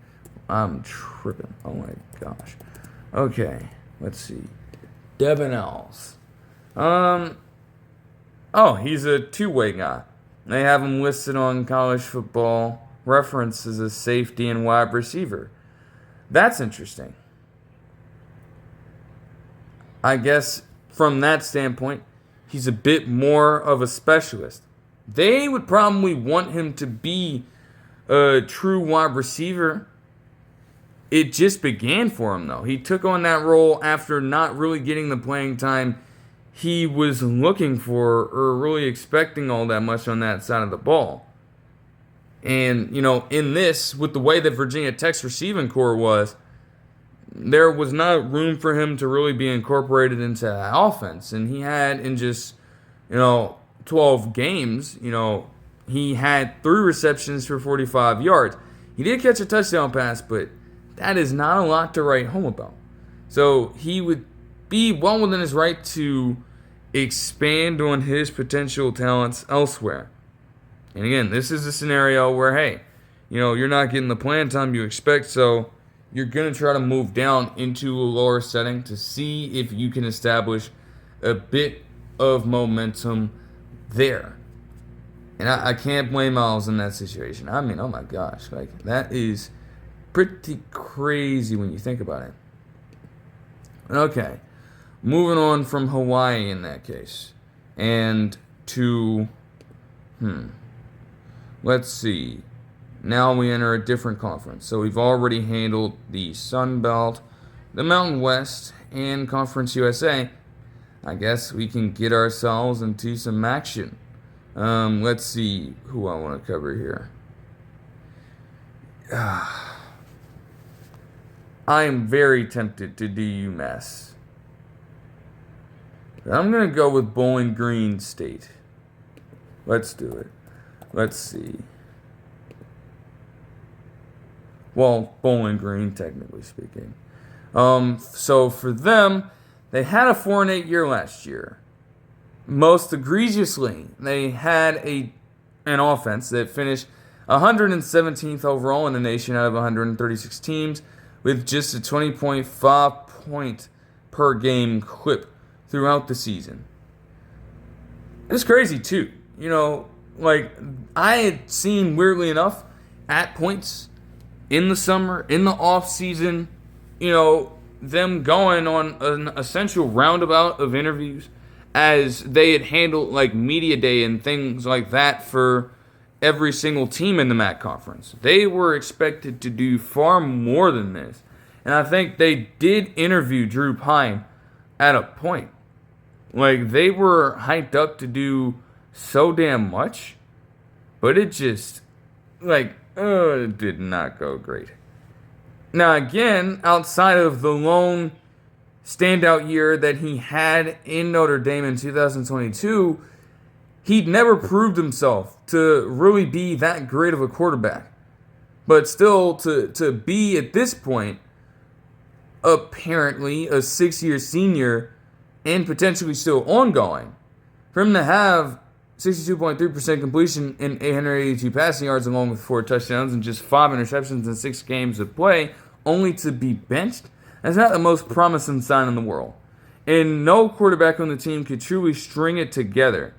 [SPEAKER 1] I'm tripping. Oh my gosh. Okay, let's see. Devin Alves. Oh, he's a two-way guy. They have him listed on College Football Reference as a safety and wide receiver. That's interesting. I guess from that standpoint, he's a bit more of a specialist. They would probably want him to be a true wide receiver. It just began for him, though. He took on that role after not really getting the playing time he was looking for or really expecting all that much on that side of the ball. And, in this, with the way that Virginia Tech's receiving core was, there was not room for him to really be incorporated into that offense. And he had in just, 12 games, he had 3 receptions for 45 yards. He did catch a touchdown pass, but that is not a lot to write home about. So he would be well within his right to expand on his potential talents elsewhere. And again, this is a scenario where, hey, you're not getting the playing time you expect, so you're going to try to move down into a lower setting to see if you can establish a bit of momentum there. And I can't blame Miles in that situation. I mean, oh my gosh, that is pretty crazy when you think about it. Okay, moving on from Hawaii in that case. And to, let's see. Now we enter a different conference. So we've already handled the Sun Belt, the Mountain West, and Conference USA. I guess we can get ourselves into some action. Let's see who I want to cover here. I am very tempted to do UMass. I'm going to go with Bowling Green State. Let's do it. Let's see. Well, Bowling Green, technically speaking. So for them, they had a 4-8 year last year. Most egregiously, they had an offense that finished 117th overall in the nation out of 136 teams, with just a 20.5 point per game clip throughout the season. It's crazy too. I had seen, weirdly enough, at points in the summer, in the off season, them going on an essential roundabout of interviews as they had handled media day and things like that for every single team in the MAC conference. They were expected to do far more than this. And I think they did interview Drew Pine at a point. They were hyped up to do so damn much, but it just, it did not go great. Now, again, outside of the lone standout year that he had in Notre Dame in 2022, he'd never proved himself to really be that great of a quarterback. But still, to be at this point, apparently a 6-year senior and potentially still ongoing, for him to have 62.3% completion and 882 passing yards along with 4 touchdowns and just 5 interceptions in 6 games of play, only to be benched, That's not the most promising sign in the world. And no quarterback on the team could truly string it together.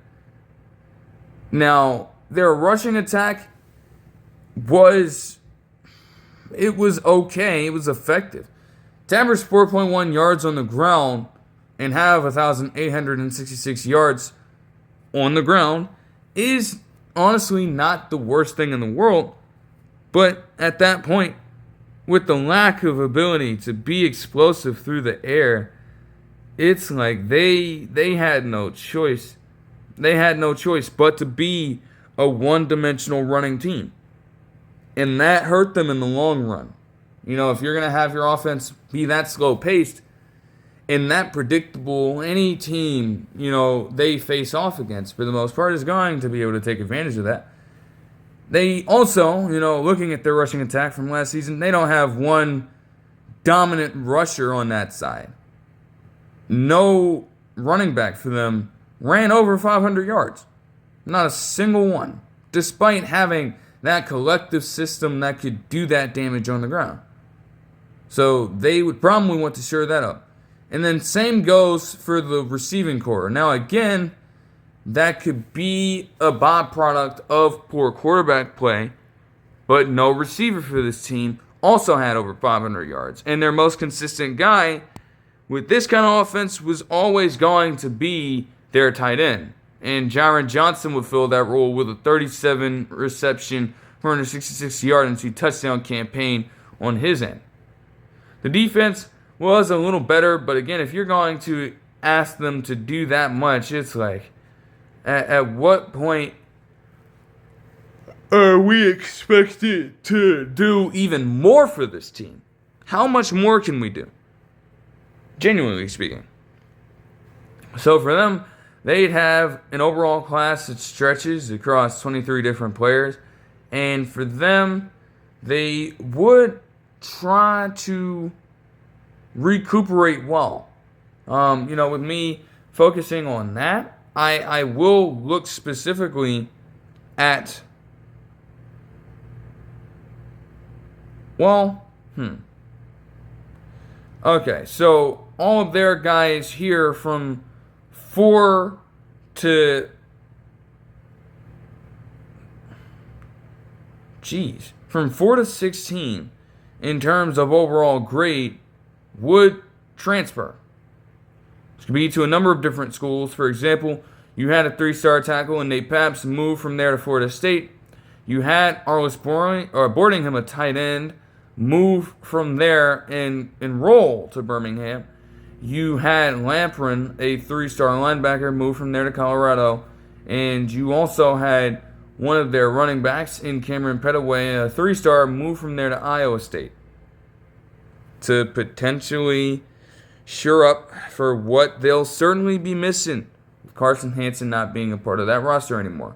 [SPEAKER 1] Now, their rushing attack was okay. It was effective. To average 4.1 yards on the ground and have 1,866 yards on the ground is honestly not the worst thing in the world. But at that point, with the lack of ability to be explosive through the air, it's like they had no choice. They had no choice but to be a one-dimensional running team. And that hurt them in the long run. You know, if you're going to have your offense be that slow-paced and that predictable, any team, you know, they face off against, for the most part, is going to be able to take advantage of that. They also, you know, looking at their rushing attack from last season, they don't have one dominant rusher on that side. No running back for them ran over 500 yards. Not a single one. Despite having that collective system that could do that damage on the ground. So they would probably want to shore that up. And then same goes for the receiving core. Now again, that could be a byproduct of poor quarterback play, but no receiver for this team also had over 500 yards. And their most consistent guy with this kind of offense was always going to be their tight end. And Jaron Johnson would fill that role with a 37 reception, 466 yard and 2 touchdown campaign on his end. The defense was a little better, but again, if you're going to ask them to do that much, it's like, at what point are we expected to do even more for this team? How much more can we do? Genuinely speaking. So for them, they'd have an overall class that stretches across 23 different players. And for them, they would try to recuperate well. With me focusing on that, I will look specifically at, okay, so all of their guys here from 4 to, from 4 to 16 in terms of overall grade would transfer. This could be to a number of different schools. For example, you had a 3-star tackle in Nate Papps move from there to Florida State. You had Arliss Boardingham, a tight end, move from there and enroll to Birmingham. You had Lamprin, a 3-star linebacker, move from there to Colorado. And you also had one of their running backs in Cameron Petaway, a 3-star, move from there to Iowa State to potentially shore up for what they'll certainly be missing with Carson Hansen not being a part of that roster anymore.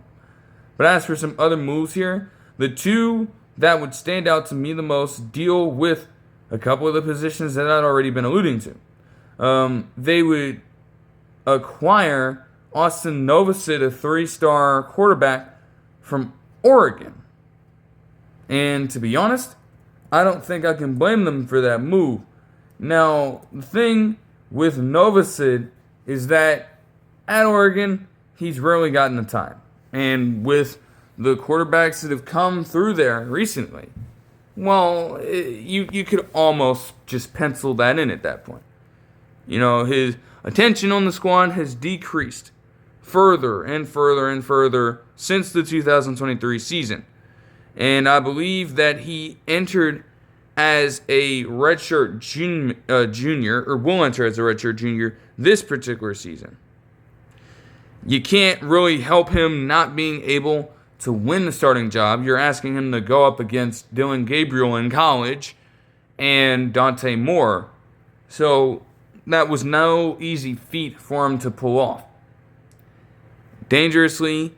[SPEAKER 1] But as for some other moves here, the two that would stand out to me the most deal with a couple of the positions that I'd already been alluding to. They would acquire Austin Novosad, a 3-star quarterback from Oregon. And to be honest, I don't think I can blame them for that move. Now, the thing with Novosad is that at Oregon, he's rarely gotten the time. And with the quarterbacks that have come through there recently, well, you could almost just pencil that in at that point. You know, his attention on the squad has decreased further and further and further since the 2023 season. And I believe that he entered as a redshirt junior, or will enter as a redshirt junior this particular season. You can't really help him not being able to win the starting job. You're asking him to go up against Dylan Gabriel in college and Dante Moore. So that was no easy feat for him to pull off. Dangerously,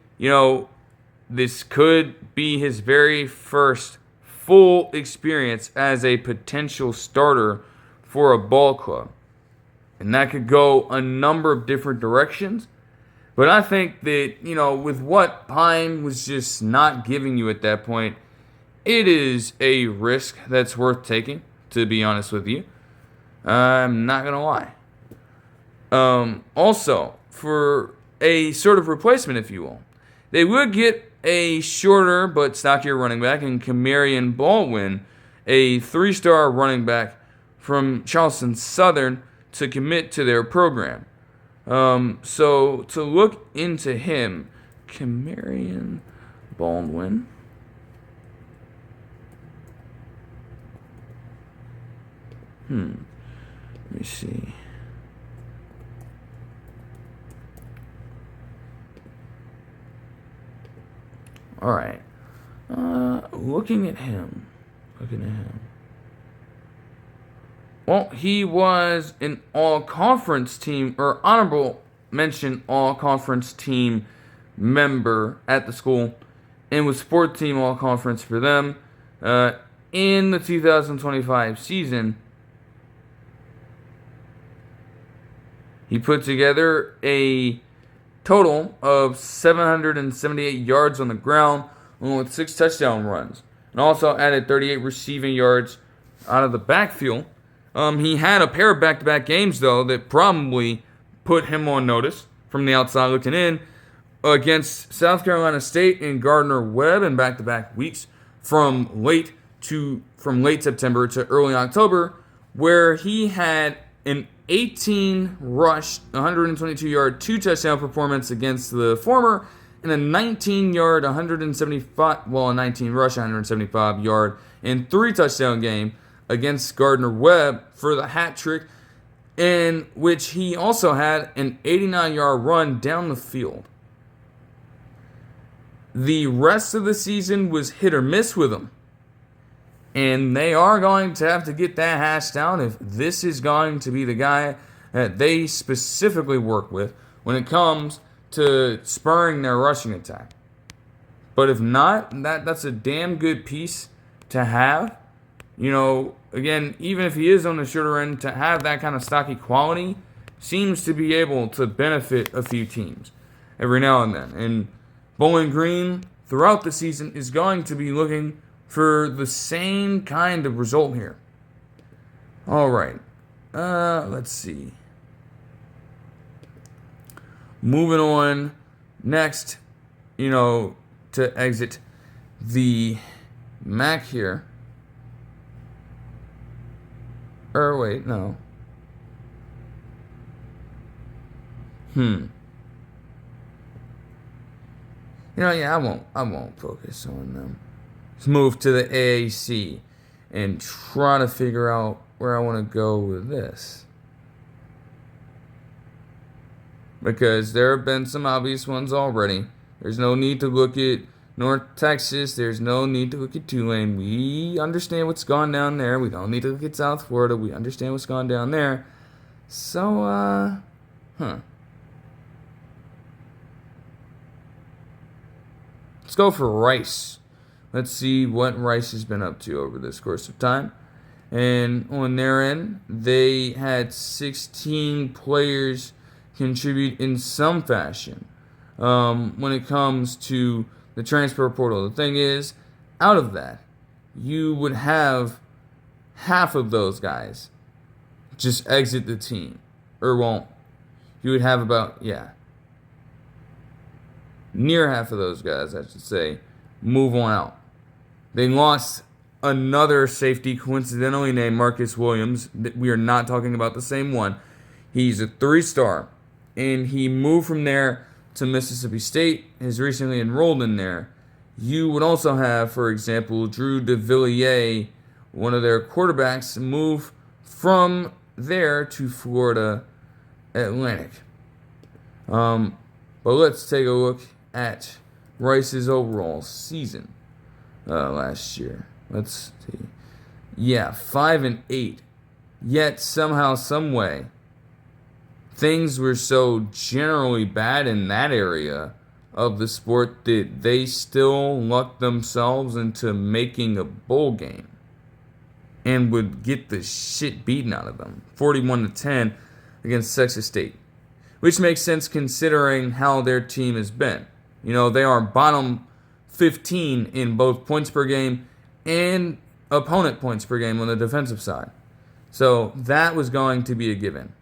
[SPEAKER 1] this could be his very first full experience as a potential starter for a ball club. And that could go a number of different directions. But I think that, with what Pine was just not giving you at that point, it is a risk that's worth taking, to be honest with you. I'm not gonna lie. Also, for a sort of replacement, if you will, they would get a shorter but stockier running back in Camarion Baldwin, a 3-star running back from Charleston Southern, to commit to their program. So to look into him, Camarion Baldwin. Let me see. All right. Looking at him. Well, he was an all-conference team, or honorable mention all-conference team member at the school, and was fourth team all-conference for them in the 2025 season. He put together a total of 778 yards on the ground, along with 6 touchdown runs, and also added 38 receiving yards out of the backfield. He had a pair of back-to-back games, though, that probably put him on notice from the outside looking in, against South Carolina State and Gardner-Webb in back-to-back weeks from late September to early October, where he had an 18 rush, 122-yard, 2-touchdown performance against the former, and a 19-yard, 19 rush, 175-yard, and 3-touchdown game against Gardner-Webb for the hat trick, in which he also had an 89-yard run down the field. The rest of the season was hit or miss with him. And they are going to have to get that hashed out if this is going to be the guy that they specifically work with when it comes to spurring their rushing attack. But if not, that's a damn good piece to have. You know, again, even if he is on the shorter end, to have that kind of stocky quality seems to be able to benefit a few teams every now and then. And Bowling Green, throughout the season, is going to be looking for the same kind of result here. All right. Let's see. Moving on. Next, to exit the MAC here. Or wait, no. I won't focus on them. Let's move to the AAC and try to figure out where I want to go with this. Because there have been some obvious ones already. There's no need to look at North Texas. There's no need to look at Tulane. We understand what's gone down there. We don't need to look at South Florida. We understand what's gone down there. So, let's go for Rice. Let's see what Rice has been up to over this course of time. And on their end, they had 16 players contribute in some fashion when it comes to the transfer portal. The thing is, out of that, you would have half of those guys just exit the team. Or won't. You would have about, near half of those guys, I should say, move on out. They lost another safety, coincidentally named Marcus Williams. We are not talking about the same one. He's a 3-star, and he moved from there to Mississippi State, has recently enrolled in there. You would also have, for example, Drew DeVilliers, one of their quarterbacks, move from there to Florida Atlantic. But let's take a look at Rice's overall season last year. Let's see. 5-8. Yet somehow, some way, things were so generally bad in that area of the sport that they still lucked themselves into making a bowl game and would get the shit beaten out of them, 41-10 against Texas State, which makes sense considering how their team has been. They are bottom 15 in both points per game and opponent points per game on the defensive side. So that was going to be a given.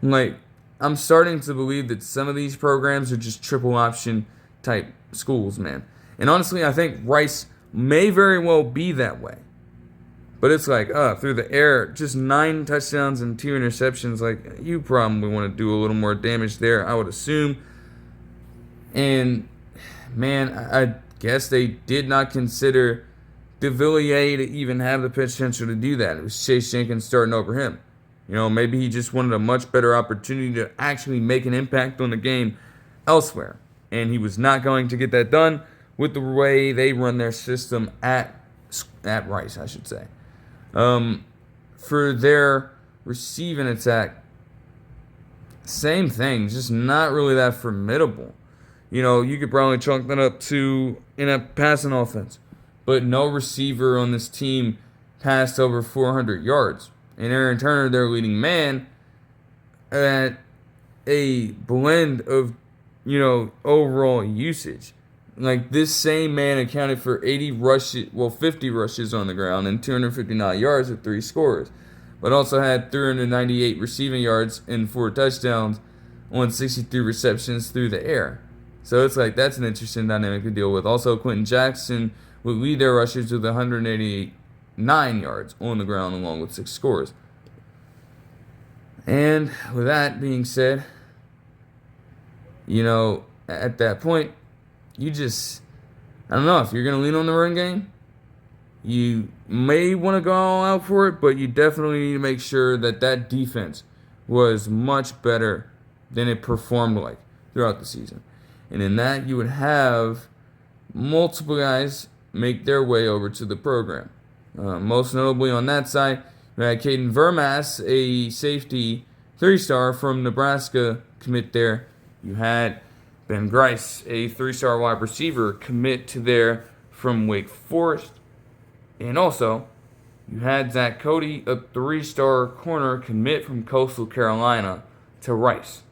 [SPEAKER 1] Like, I'm starting to believe that some of these programs are just triple option type schools, man. And honestly, I think Rice may very well be that way. But it's like, through the air, just 9 touchdowns and 2 interceptions. Like, you probably want to do a little more damage there, I would assume. And, man, I guess they did not consider DeVilliers to even have the potential to do that. It was Chase Jenkins starting over him. Maybe he just wanted a much better opportunity to actually make an impact on the game elsewhere. And he was not going to get that done with the way they run their system at Rice, I should say. For their receiving attack, same thing, just not really that formidable. You could probably chalk that up to in a passing offense. But no receiver on this team passed over 400 yards. And Aaron Turner, their leading man, at a blend of, overall usage. Like, this same man accounted for 50 rushes on the ground and 259 yards with 3 scores. But also had 398 receiving yards and 4 touchdowns on 63 receptions through the air. So it's like, that's an interesting dynamic to deal with. Also, Quentin Jackson would lead their rushers with 189 yards on the ground along with 6 scores. And with that being said, at that point, I don't know, if you're going to lean on the run game, you may want to go all out for it, but you definitely need to make sure that defense was much better than it performed like throughout the season. And in that, you would have multiple guys make their way over to the program. Most notably on that side, you had Caden Vermass, a safety 3-star from Nebraska, commit there. You had Ben Grice, a 3-star wide receiver, commit to there from Wake Forest. And also, you had Zach Cody, a 3-star corner, commit from Coastal Carolina to Rice.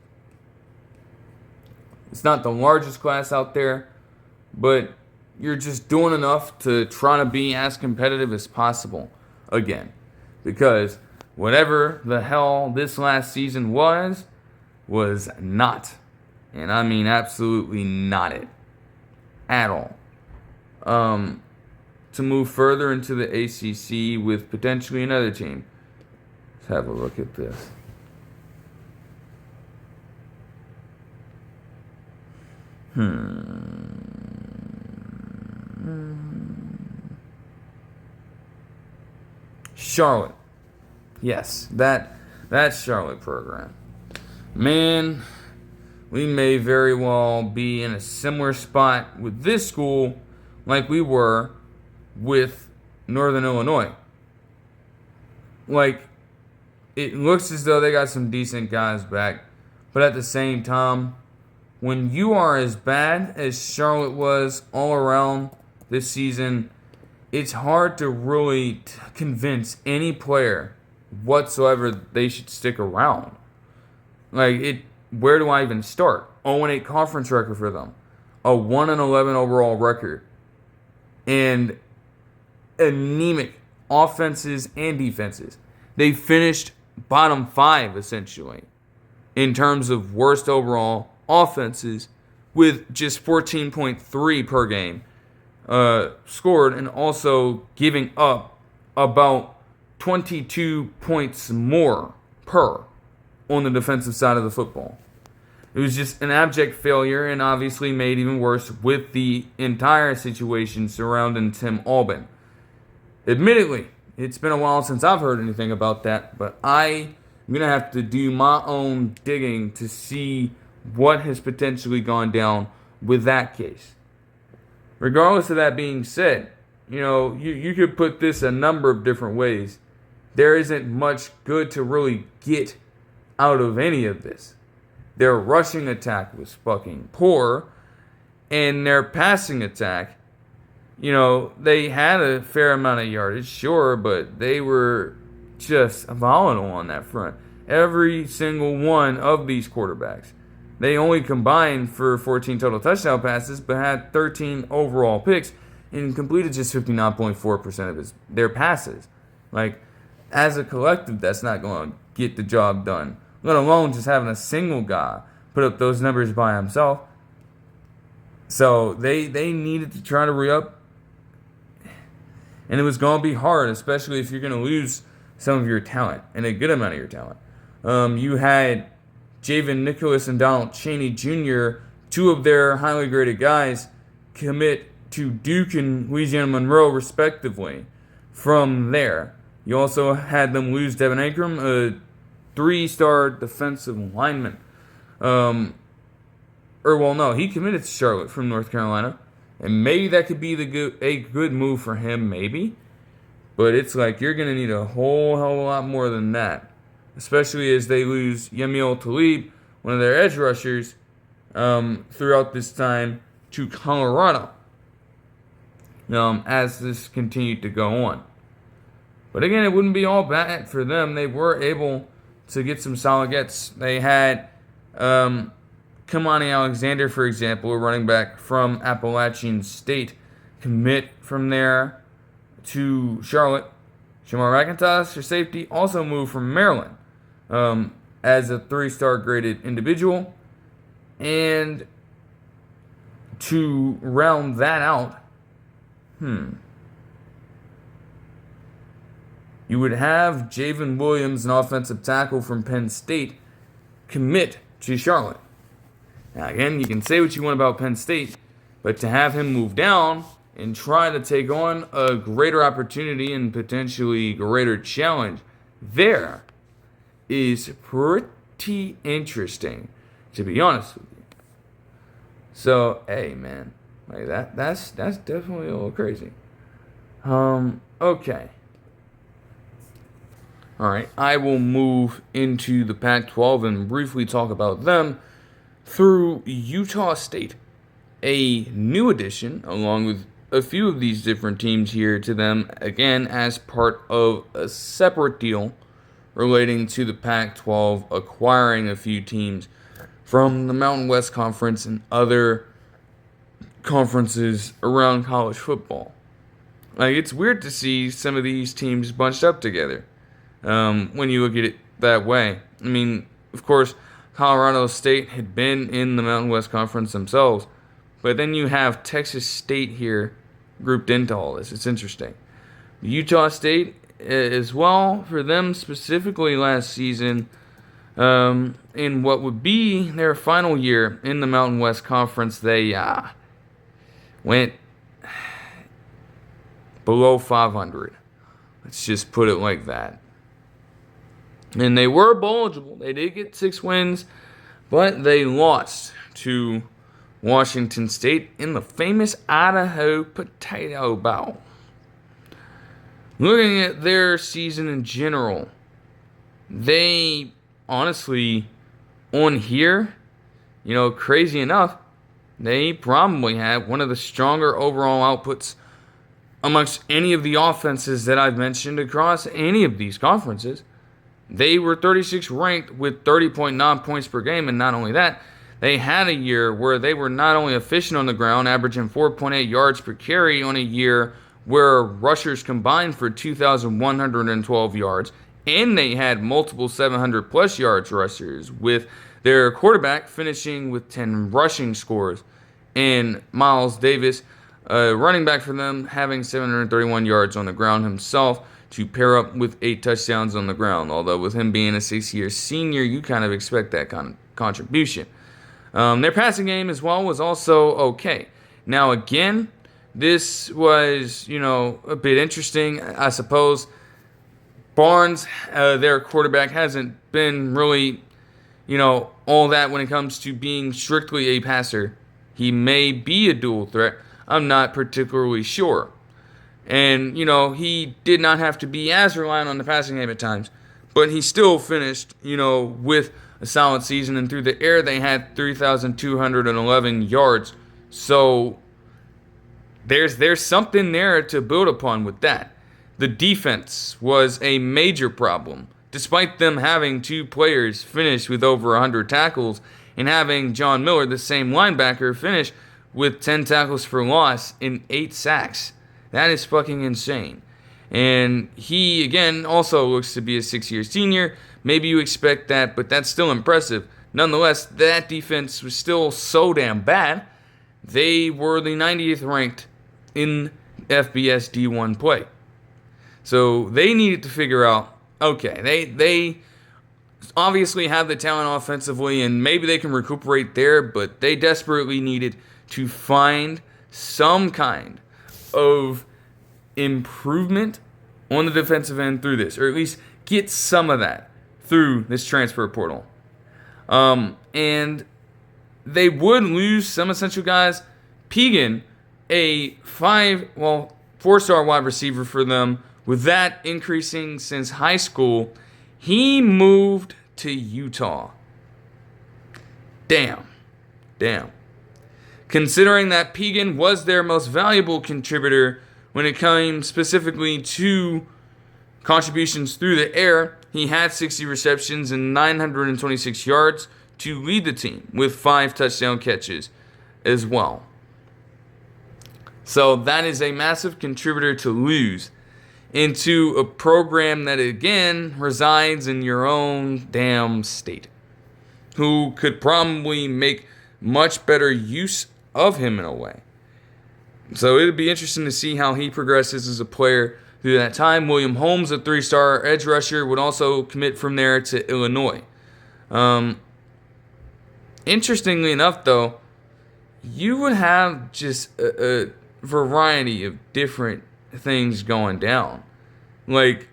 [SPEAKER 1] It's not the largest class out there, but you're just doing enough to try to be as competitive as possible again. Because whatever the hell this last season was not. And I mean absolutely not it. At all. To move further into the ACC with potentially another team. Let's have a look at this. Charlotte. Yes, that Charlotte program. Man, we may very well be in a similar spot with this school like we were with Northern Illinois. Like, it looks as though they got some decent guys back, but at the same time, when you are as bad as Charlotte was all around this season, it's hard to really convince any player whatsoever they should stick around. Where do I even start? 0-8 conference record for them. A 1-11 overall record. And anemic offenses and defenses. They finished bottom 5, essentially, in terms of worst overall offenses, with just 14.3 per game scored, and also giving up about 22 points more per on the defensive side of the football. It was just an abject failure, and obviously made even worse with the entire situation surrounding Tim Albin. Admittedly, it's been a while since I've heard anything about that, but I'm going to have to do my own digging to see what has potentially gone down with that case. Regardless of that being said, you could put this a number of different ways. There isn't much good to really get out of any of this. Their rushing attack was fucking poor, and their passing attack, they had a fair amount of yardage, sure, but they were just volatile on that front. Every single one of these quarterbacks, they only combined for 14 total touchdown passes, but had 13 overall picks and completed just 59.4% of their passes. Like, as a collective, that's not going to get the job done. Let alone just having a single guy put up those numbers by himself. So they needed to try to re-up. And it was going to be hard, especially if you're going to lose some of your talent, and a good amount of your talent. You had Javen Nicholas and Donald Chaney Jr., two of their highly graded guys, commit to Duke and Louisiana Monroe, respectively. From there, you also had them lose Devin Ingram, a three-star defensive lineman. He committed to Charlotte from North Carolina. And maybe that could be a good move for him, maybe. But it's like you're going to need a whole hell of a lot more than that. Especially as they lose Yamiel Talib, one of their edge rushers, throughout this time to Colorado. As this continued to go on. But again, it wouldn't be all bad for them. They were able to get some solid gets. They had Kamani Alexander, for example, a running back from Appalachian State, commit from there to Charlotte. Shamar McIntosh, your safety, also moved from Maryland as a three-star graded individual. And to round that out, you would have Javen Williams, an offensive tackle from Penn State, commit to Charlotte. Now, again, you can say what you want about Penn State, but to have him move down and try to take on a greater opportunity and potentially greater challenge there is pretty interesting, to be honest with you. So, hey, man, like that's definitely a little crazy. Okay. All right, I will move into the Pac-12 and briefly talk about them through Utah State, a new addition, along with a few of these different teams here to them, again, as part of a separate deal relating to the Pac-12 acquiring a few teams from the Mountain West Conference and other conferences around college football. Like, it's weird to see some of these teams bunched up together when you look at it that way. I mean, of course, Colorado State had been in the Mountain West Conference themselves, but then you have Texas State here grouped into all this. It's interesting. Utah State as well, for them specifically last season, in what would be their final year in the Mountain West Conference, they went below 500. Let's just put it like that. And they were bowl eligible. They did get 6 wins, but they lost to Washington State in the famous Idaho Potato Bowl. Looking at their season in general, they honestly, on here, crazy enough, they probably have one of the stronger overall outputs amongst any of the offenses that I've mentioned across any of these conferences. They were 36th ranked with 30.9 points per game, and not only that, they had a year where they were not only efficient on the ground, averaging 4.8 yards per carry on a year where rushers combined for 2,112 yards, and they had multiple 700-plus yards rushers, with their quarterback finishing with 10 rushing scores, and Miles Davis, running back for them, having 731 yards on the ground himself, to pair up with 8 touchdowns on the ground. Although with him being a 6-year senior, you kind of expect that kind of contribution. Their passing game as well was also okay. Now again, this was, a bit interesting, I suppose. Barnes, their quarterback, hasn't been really, all that when it comes to being strictly a passer. He may be a dual threat. I'm not particularly sure. And, he did not have to be as reliant on the passing game at times. But he still finished, with a solid season. And through the air, they had 3,211 yards. So there's something there to build upon with that. The defense was a major problem. Despite them having 2 players finish with over 100 tackles and having John Miller, the same linebacker, finish with 10 tackles for loss and 8 sacks. That is fucking insane. And he, again, also looks to be a 6-year senior. Maybe you expect that, but that's still impressive. Nonetheless, that defense was still so damn bad. They were the 90th ranked in FBS D1 play. So they needed to figure out, okay, they obviously have the talent offensively, and maybe they can recuperate there, but they desperately needed to find some kind of improvement on the defensive end through this, or at least get some of that through this transfer portal. And they would lose some essential guys. Pegan, a 4-star wide receiver for them, with that increasing since high school, he moved to Utah. Damn. Considering that Pegan was their most valuable contributor when it came specifically to contributions through the air, he had 60 receptions and 926 yards to lead the team with 5 touchdown catches as well. So that is a massive contributor to lose into a program that, again, resides in your own damn state, who could probably make much better use of him in a way. So it'd be interesting to see how he progresses as a player through that time. William Holmes, a 3-star edge rusher, would also commit from there to Illinois. Interestingly enough, though, you would have just a variety of different things going down. Like,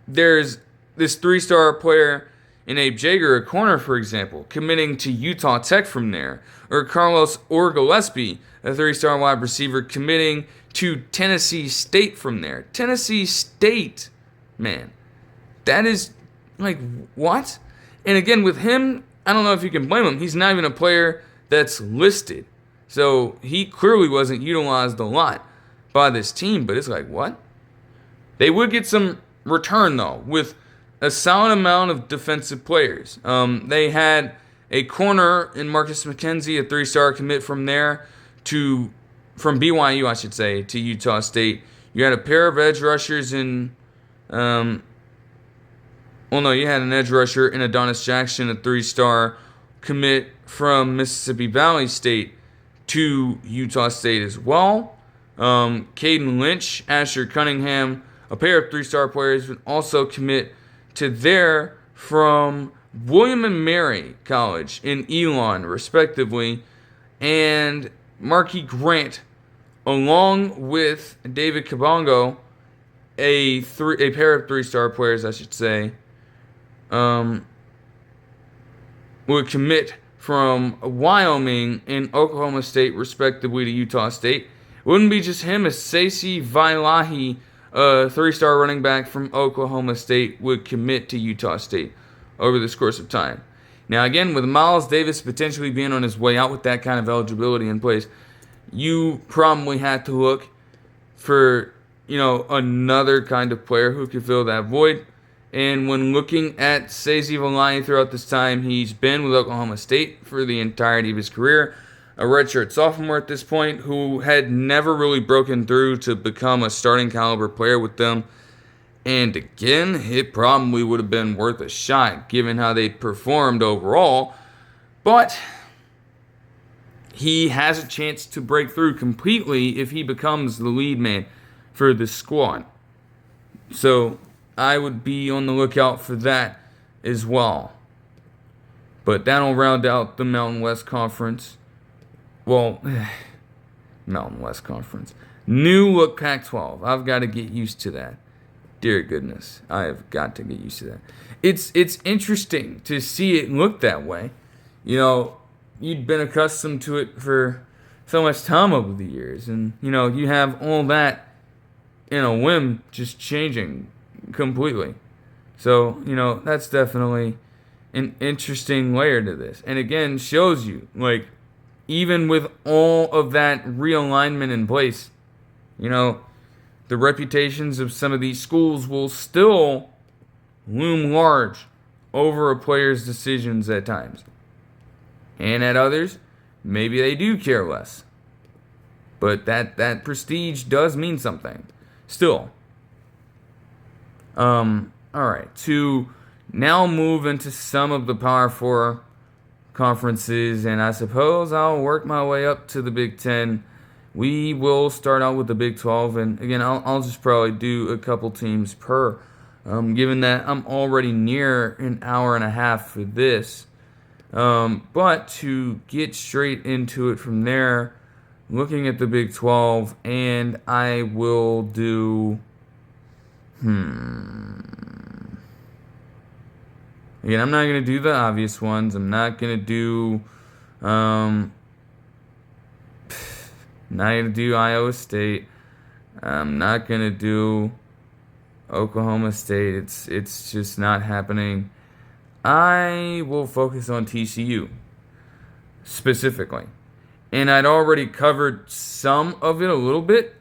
[SPEAKER 1] there's this 3-star player in Abe Jager, a corner, for example, committing to Utah Tech from there. Or Carlos Gillespie, a 3-star wide receiver, committing to Tennessee State from there. Tennessee State, man. That is, like, what? And again, with him, I don't know if you can blame him. He's not even a player that's listed. So he clearly wasn't utilized a lot by this team, but it's like, what? They would get some return, though, with a solid amount of defensive players. They had a corner in Marcus McKenzie, a 3-star commit from there from BYU, I should say, to Utah State. You had a pair of edge rushers in, you had an edge rusher in Adonis Jackson, a 3-star commit from Mississippi Valley State to Utah State as well. Caden Lynch, Asher Cunningham, a pair of 3-star players would also commit to there from William and Mary College in Elon, respectively, and Marquis Grant, along with David Kabongo, a pair of 3-star players, I should say, would commit from Wyoming and Oklahoma State, respectively, to Utah State. It wouldn't be just him, as Stacey Vailahi, a 3-star running back from Oklahoma State, would commit to Utah State over this course of time. Now, again, with Miles Davis potentially being on his way out with that kind of eligibility in place, you probably had to look for, another kind of player who could fill that void. And when looking at Stacey Vailahi throughout this time, he's been with Oklahoma State for the entirety of his career. A redshirt sophomore at this point who had never really broken through to become a starting caliber player with them. And again, it probably would have been worth a shot given how they performed overall. But he has a chance to break through completely if he becomes the lead man for the squad. So I would be on the lookout for that as well. But that'll round out the Mountain West Conference. Well, Mountain West Conference. New look Pac-12. I've got to get used to that. Dear goodness, I have got to get used to that. It's interesting to see it look that way. You'd been accustomed to it for so much time over the years. And, you have all that in a whim just changing completely. So, that's definitely an interesting layer to this. And again, shows you, even with all of that realignment in place, the reputations of some of these schools will still loom large over a player's decisions at times. And at others, maybe they do care less. But that prestige does mean something. Still, All right, to now move into some of the Power Four conferences, and I suppose I'll work my way up to the Big Ten. We will start out with the Big 12, and again, I'll just probably do a couple teams per, given that I'm already near an hour and a half for this. But to get straight into it from there, looking at the Big 12, and I will do. Again, I'm not going to do the obvious ones. I'm not going to do. Not going to do Iowa State. I'm not going to do Oklahoma State. It's just not happening. I will focus on TCU specifically. And I'd already covered some of it a little bit,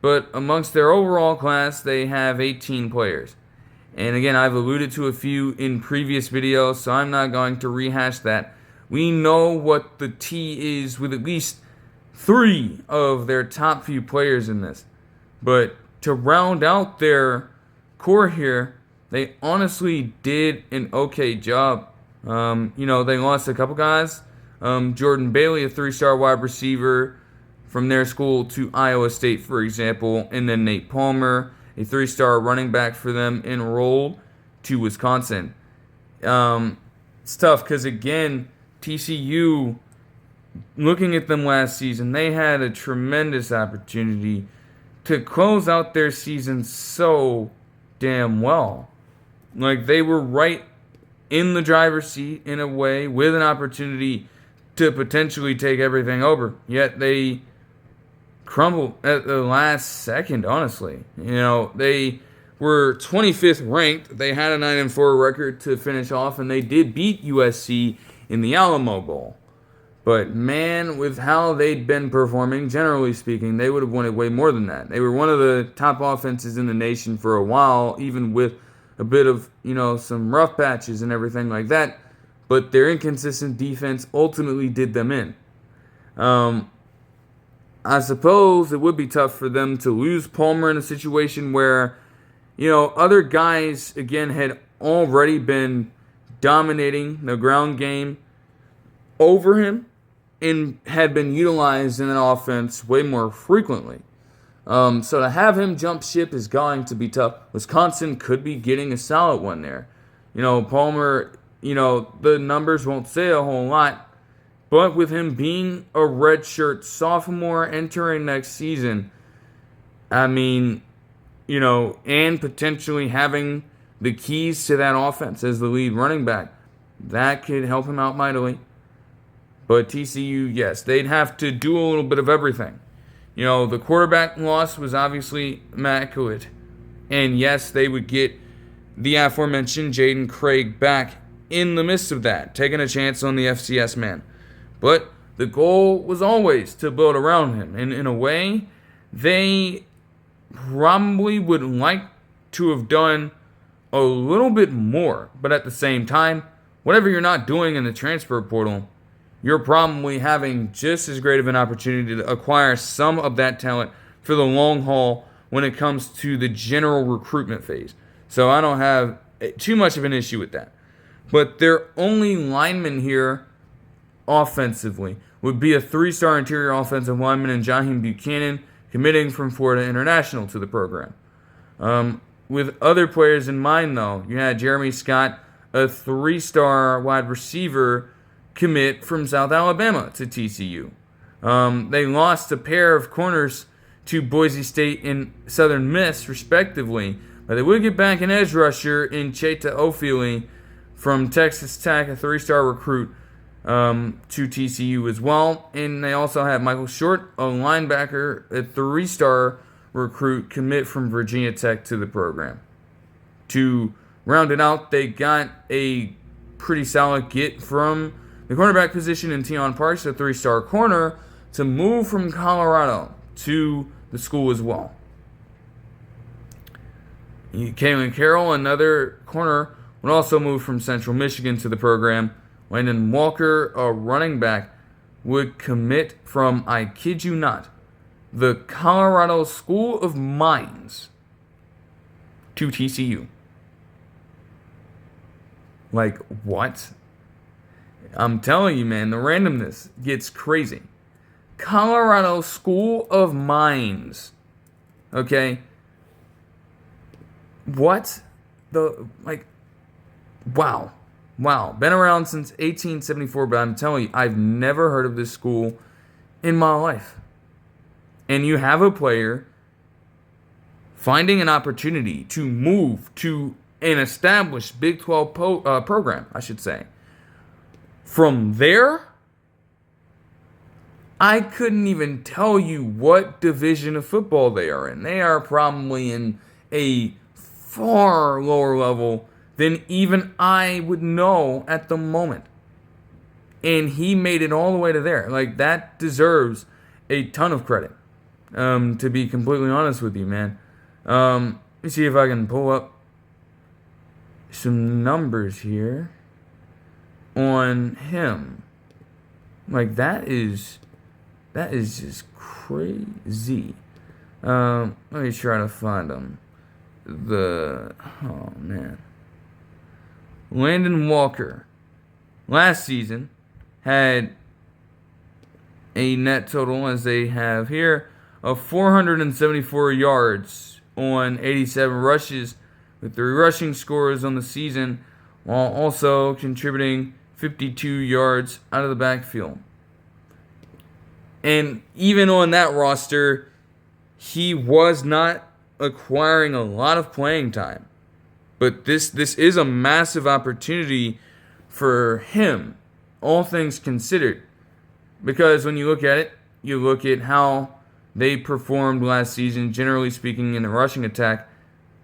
[SPEAKER 1] but amongst their overall class, they have 18 players. And again, I've alluded to a few in previous videos, so I'm not going to rehash that. We know what the T is with at least 3 of their top few players in this. But to round out their core here, they honestly did an okay job. They lost a couple guys. Jordan Bailey, a 3-star wide receiver from their school to Iowa State, for example. And then Nate Palmer, a 3-star running back for them, enrolled to Wisconsin. It's tough because, again, TCU, looking at them last season, they had a tremendous opportunity to close out their season so damn well. Like, they were right in the driver's seat in a way with an opportunity to potentially take everything over. Yet they crumbled at the last second, honestly. They were 25th ranked. They had a 9-4 record to finish off, and they did beat USC in the Alamo Bowl. But man, with how they'd been performing, generally speaking, they would have wanted way more than that. They were one of the top offenses in the nation for a while, even with a bit of, some rough patches and everything like that. But their inconsistent defense ultimately did them in. I suppose it would be tough for them to lose Palmer in a situation where, other guys, again, had already been dominating the ground game over him and had been utilized in an offense way more frequently. So to have him jump ship is going to be tough. Wisconsin could be getting a solid one there. Palmer, the numbers won't say a whole lot, but with him being a redshirt sophomore entering next season, and potentially having the keys to that offense as the lead running back, that could help him out mightily. But TCU, yes, they'd have to do a little bit of everything. The quarterback loss was obviously immaculate. And yes, they would get the aforementioned Jaden Craig back in the midst of that, taking a chance on the FCS man. But the goal was always to build around him. And in a way, they probably would like to have done a little bit more. But at the same time, whatever you're not doing in the transfer portal, you're probably having just as great of an opportunity to acquire some of that talent for the long haul when it comes to the general recruitment phase. So I don't have too much of an issue with that. But their only lineman here offensively would be a 3-star interior offensive lineman in Jaheim Buchanan, committing from Florida International to the program. With other players in mind, though, you had Jeremy Scott, a 3-star wide receiver, commit from South Alabama to TCU. They lost a pair of corners to Boise State and Southern Miss, respectively, but they would get back an edge rusher in Cheta Ofili from Texas Tech, a 3-star recruit, to TCU as well. And they also have Michael Short, a linebacker, a 3-star recruit, commit from Virginia Tech to the program. To round it out, they got a pretty solid get from the cornerback position in Tion Parks, a 3-star corner, to move from Colorado to the school as well. Kalen Carroll, another corner, would also move from Central Michigan to the program. Landon Walker, a running back, would commit from, I kid you not, the Colorado School of Mines to TCU. Like, what? I'm telling you, man, the randomness gets crazy. Colorado School of Mines. Okay? What? Wow. Wow. Been around since 1874, but I'm telling you, I've never heard of this school in my life. And you have a player finding an opportunity to move to an established Big 12 program, I should say. From there, I couldn't even tell you what division of football they are in. They are probably in a far lower level than even I would know at the moment. And he made it all the way to there. Like, that deserves a ton of credit, to be completely honest with you, man. Let me see if I can pull up some numbers here on him. Like, that is just crazy. Let me try to find him. Oh man. Landon Walker last season had a net total, as they have here, of 474 yards on 87 rushes, with 3 rushing scores on the season, while also contributing 52 yards out of the backfield. And even on that roster, he was not acquiring a lot of playing time. But this is a massive opportunity for him, all things considered. Because when you look at it, you look at how they performed last season, generally speaking, in the rushing attack.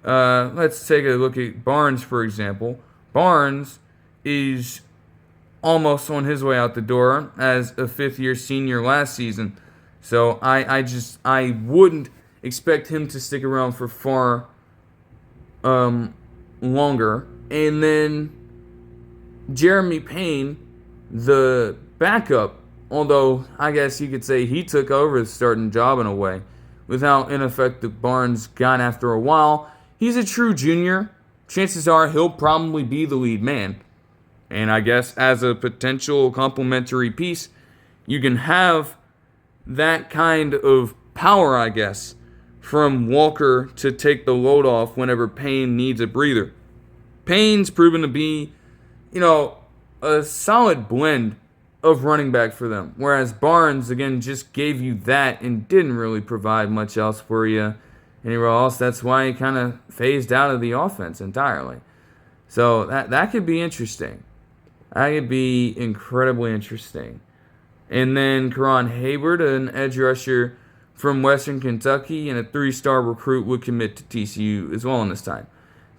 [SPEAKER 1] Let's take a look at Barnes, for example. Barnes is almost on his way out the door as a fifth-year senior last season. So I wouldn't expect him to stick around for far longer. And then Jeremy Payne, the backup, although I guess you could say he took over the starting job in a way, with how ineffective Barnes got after a while. He's a true junior. Chances are he'll probably be the lead man. And I guess as a potential complementary piece, you can have that kind of power, I guess, from Walker to take the load off whenever Payne needs a breather. Payne's proven to be, a solid blend of running back for them. Whereas Barnes, again, just gave you that and didn't really provide much else for you anywhere else. That's why he kind of phased out of the offense entirely. So that could be interesting. That could be incredibly interesting. And then Karan Hayward, an edge rusher from Western Kentucky and a 3-star recruit, would commit to TCU as well in this time.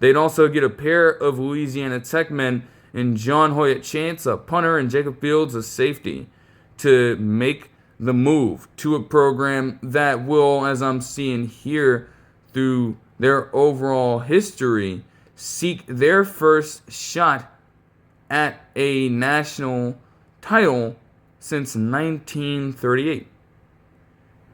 [SPEAKER 1] They'd also get a pair of Louisiana Tech men in John Hoyt Chance, a punter, and Jacob Fields, a safety, to make the move to a program that will, as I'm seeing here through their overall history, seek their first shot at a national title since 1938.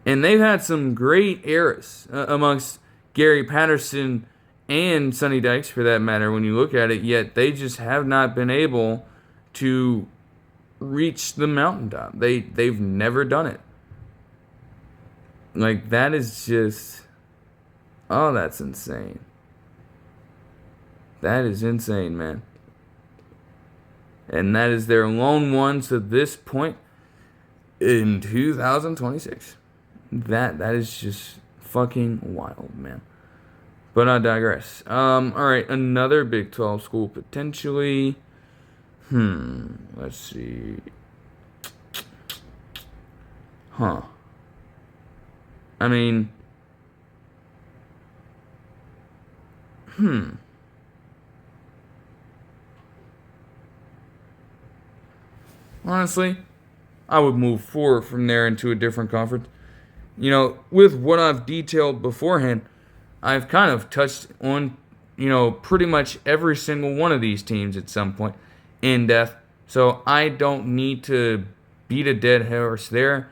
[SPEAKER 1] And they've had some great eras amongst Gary Patterson and Sonny Dykes, for that matter, when you look at it, yet they just have not been able to reach the mountaintop. They've never done it. Like, that is just... Oh, that's insane. That is insane, man. And that is their lone one to this point in 2026. That is just fucking wild, man. But I digress. Alright, another Big 12 school potentially. Let's see. I mean... Honestly, I would move forward from there into a different conference. With what I've detailed beforehand, I've kind of touched on, pretty much every single one of these teams at some point in depth. So I don't need to beat a dead horse there.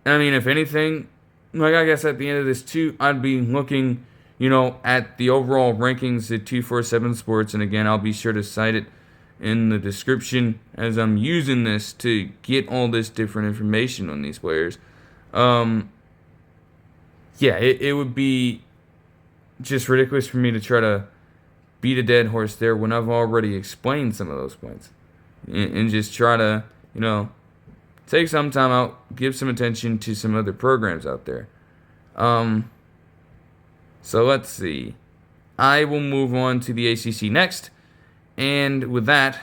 [SPEAKER 1] I mean, if anything, I guess at the end of this too, I'd be looking, at the overall rankings at 247 Sports. And again, I'll be sure to cite it in the description as I'm using this to get all this different information on these players. Yeah, it would be just ridiculous for me to try to beat a dead horse there when I've already explained some of those points. And just try to, take some time out, give some attention to some other programs out there. So let's see. I will move on to the ACC next. And with that,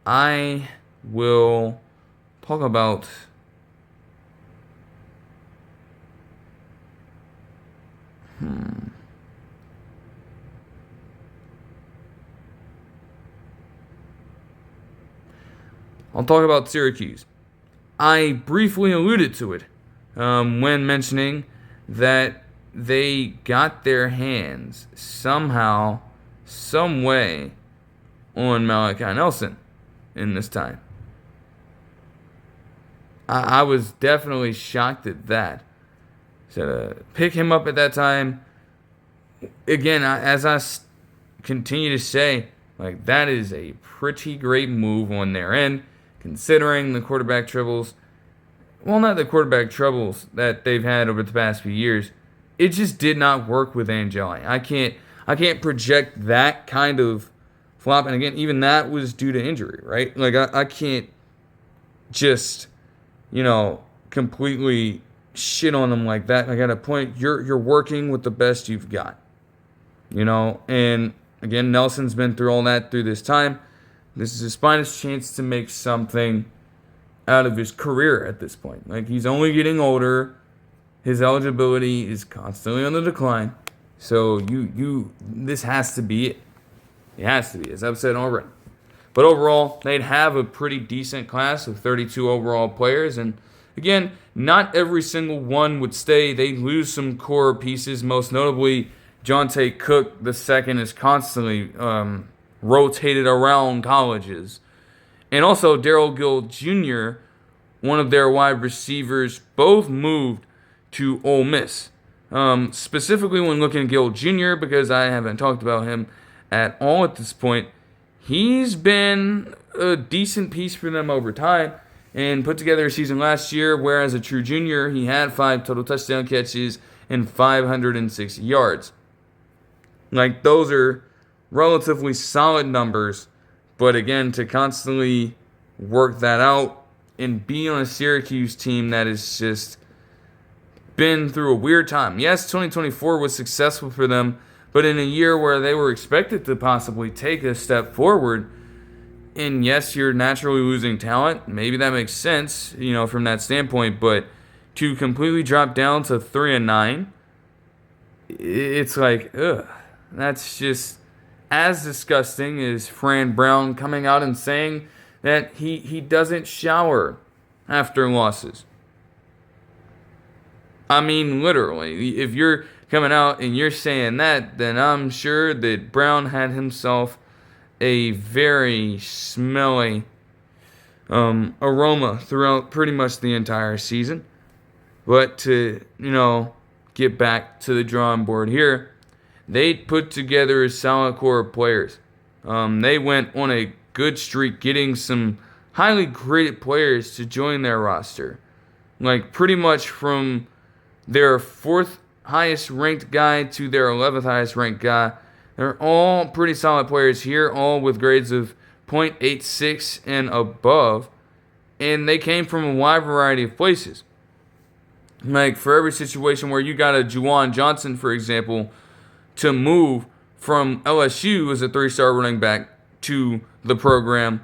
[SPEAKER 1] I will talk about I'll talk about Syracuse. I briefly alluded to it when mentioning that they got their hands somehow, some way on Malachi Nelson in this time. I was definitely shocked at that. So to pick him up at that time, again, as I continue to say, like, that is a pretty great move on their end, considering the quarterback troubles. Well, not the quarterback troubles that they've had over the past few years. It just did not work with Angeli. I can't project that kind of flop. And again, even that was due to injury, right? Like, I can't just, completely shit on them like that. Like, at a point, you're working with the best you've got. And again, Nelson's been through all that through this time. This is his finest chance to make something out of his career at this point. Like, he's only getting older. His eligibility is constantly on the decline. So this has to be it. It has to be, as I've said already. But overall, they'd have a pretty decent class of 32 overall players. And again, not every single one would stay. They lose some core pieces. Most notably, Jonte Cook II is constantly rotated around colleges. And also, Darrell Gill Jr., one of their wide receivers, both moved to Ole Miss. Specifically when looking at Gill Jr., because I haven't talked about him at all at this point, he's been a decent piece for them over time and put together a season last year where, as a true junior, he had 5 total touchdown catches and 560 yards. Like, those are relatively solid numbers, but again, to constantly work that out and be on a Syracuse team that has just been through a weird time. Yes, 2024 was successful for them, but in a year where they were expected to possibly take a step forward, and yes, you're naturally losing talent. Maybe that makes sense, from that standpoint, but to completely drop down to 3-9, it's like, ugh. That's just as disgusting as Fran Brown coming out and saying that he doesn't shower after losses. I mean, literally, if you're coming out and you're saying that, then I'm sure that Brown had himself a very smelly aroma throughout pretty much the entire season. But to, get back to the drawing board here, they put together a solid core of players. They went on a good streak getting some highly graded players to join their roster. Like, pretty much from their 4th highest ranked guy to their 11th highest ranked guy. They're all pretty solid players here, all with grades of .86 and above. And they came from a wide variety of places. Like, for every situation where you got a Juwan Johnson, for example, to move from LSU as a 3-star running back to the program,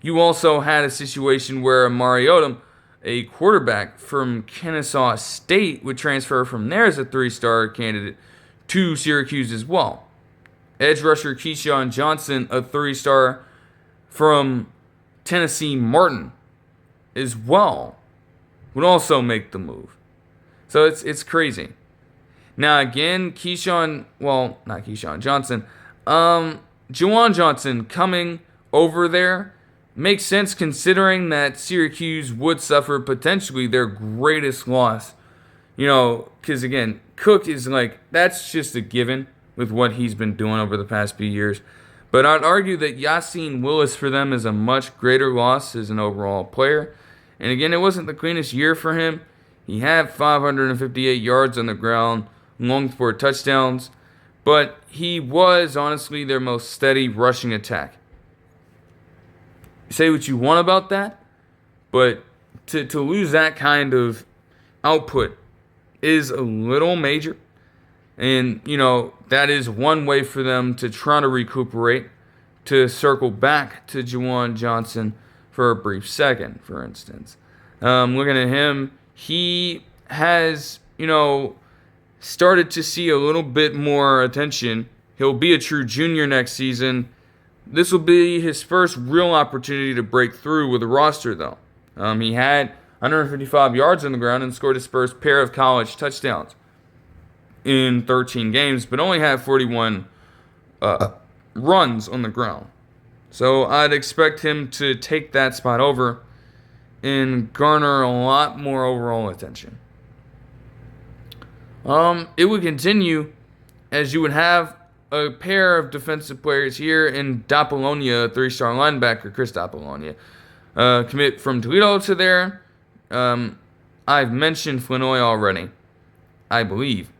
[SPEAKER 1] you also had a situation where Amari Odom, a quarterback from Kennesaw State, would transfer from there as a 3-star candidate to Syracuse as well. Edge rusher Keyshawn Johnson, a 3-star from Tennessee Martin as well, would also make the move. So it's crazy. Now again, Juwan Johnson coming over there makes sense considering that Syracuse would suffer potentially their greatest loss. Because again, Cook is like, that's just a given with what he's been doing over the past few years. But I'd argue that Yassine Willis for them is a much greater loss as an overall player. And again, it wasn't the cleanest year for him. He had 558 yards on the ground, long 4 touchdowns, but he was honestly their most steady rushing attack. Say what you want about that, but to lose that kind of output is a little major. And, that is one way for them to try to recuperate, to circle back to Juwan Johnson for a brief second, for instance. Looking at him, he has, started to see a little bit more attention. He'll be a true junior next season. This will be his first real opportunity to break through with a roster, though. He had 155 yards on the ground and scored his first pair of college touchdowns in 13 games, but only had 41 runs on the ground. So I'd expect him to take that spot over and garner a lot more overall attention. It would continue as you would have a pair of defensive players here in Apollonia, a 3-star linebacker, Chris Apollonia, commit from Toledo to there. I've mentioned Flinoy already, I believe.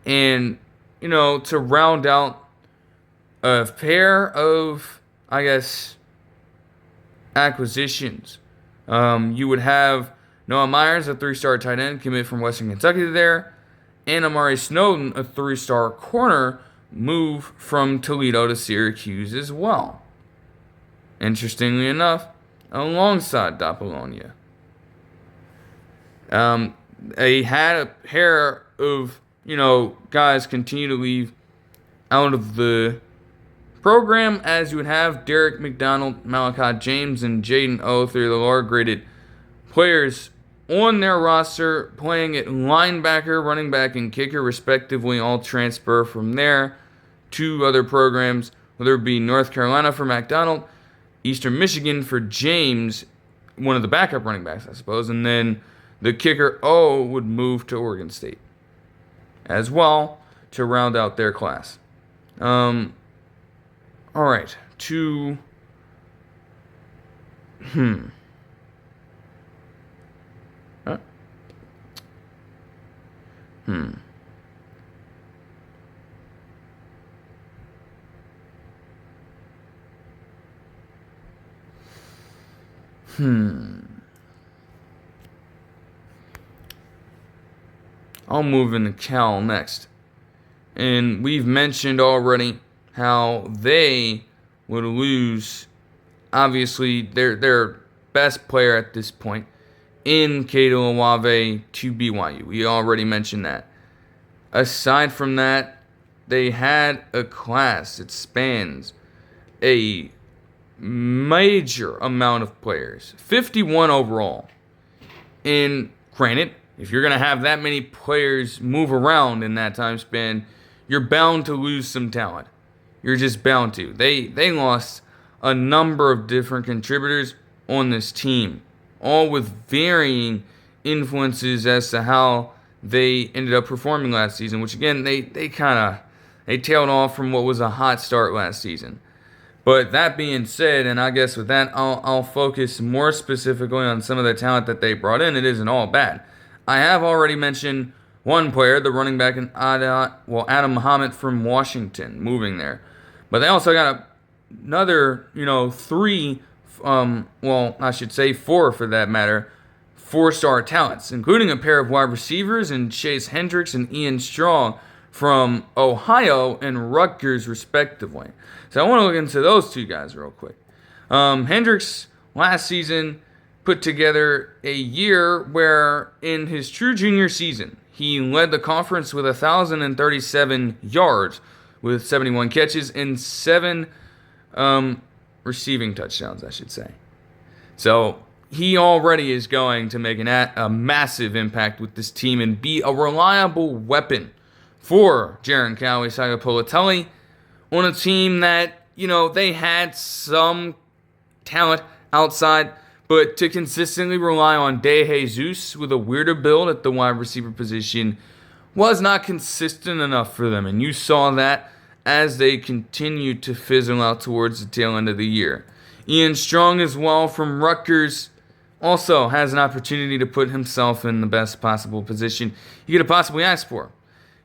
[SPEAKER 1] And, to round out a pair of, acquisitions, you would have Noah Myers, a 3-star tight end, commit from Western Kentucky there, and Amari Snowden, a 3-star corner, move from Toledo to Syracuse as well. Interestingly enough, alongside Apollonia. They had a pair of, guys continue to leave out of the program, as you would have Derek McDonald, Malachi James, and Jaden O, 3 of the lower graded players on their roster, playing at linebacker, running back, and kicker, respectively, all transfer from there to other programs, whether it be North Carolina for McDonald, Eastern Michigan for James, one of the backup running backs, I suppose, and then the kicker O would move to Oregon State as well to round out their class. All right, I'll move into Cal next. And we've mentioned already how they would lose, obviously, their best player at this point in Cato Awave to BYU. We already mentioned that. Aside from that, they had a class that spans a major amount of players, 51 overall. And granted, if you're going to have that many players move around in that time span, you're bound to lose some talent. You're just bound to. They lost a number of different contributors on this team, all with varying influences as to how they ended up performing last season, which again, they tailed off from what was a hot start last season. But that being said, and I guess with that, I'll focus more specifically on some of the talent that they brought in. It isn't all bad. I have already mentioned one player, the running back, Adam Muhammad from Washington, moving there. But they also got another, 4 for that matter, 4-star talents, including a pair of wide receivers in Chase Hendricks and Ian Strong from Ohio and Rutgers, respectively. So I want to look into those two guys real quick. Hendricks last season put together a year where in his true junior season, he led the conference with 1,037 yards with 71 catches and 7 receiving touchdowns, I should say. So he already is going to make a massive impact with this team and be a reliable weapon for Jaron Cowie, Saga Politelli, on a team that, they had some talent outside, but to consistently rely on De Jesus with a weirder build at the wide receiver position was not consistent enough for them. And you saw that as they continue to fizzle out towards the tail end of the year. Ian Strong as well from Rutgers also has an opportunity to put himself in the best possible position he could have possibly asked for.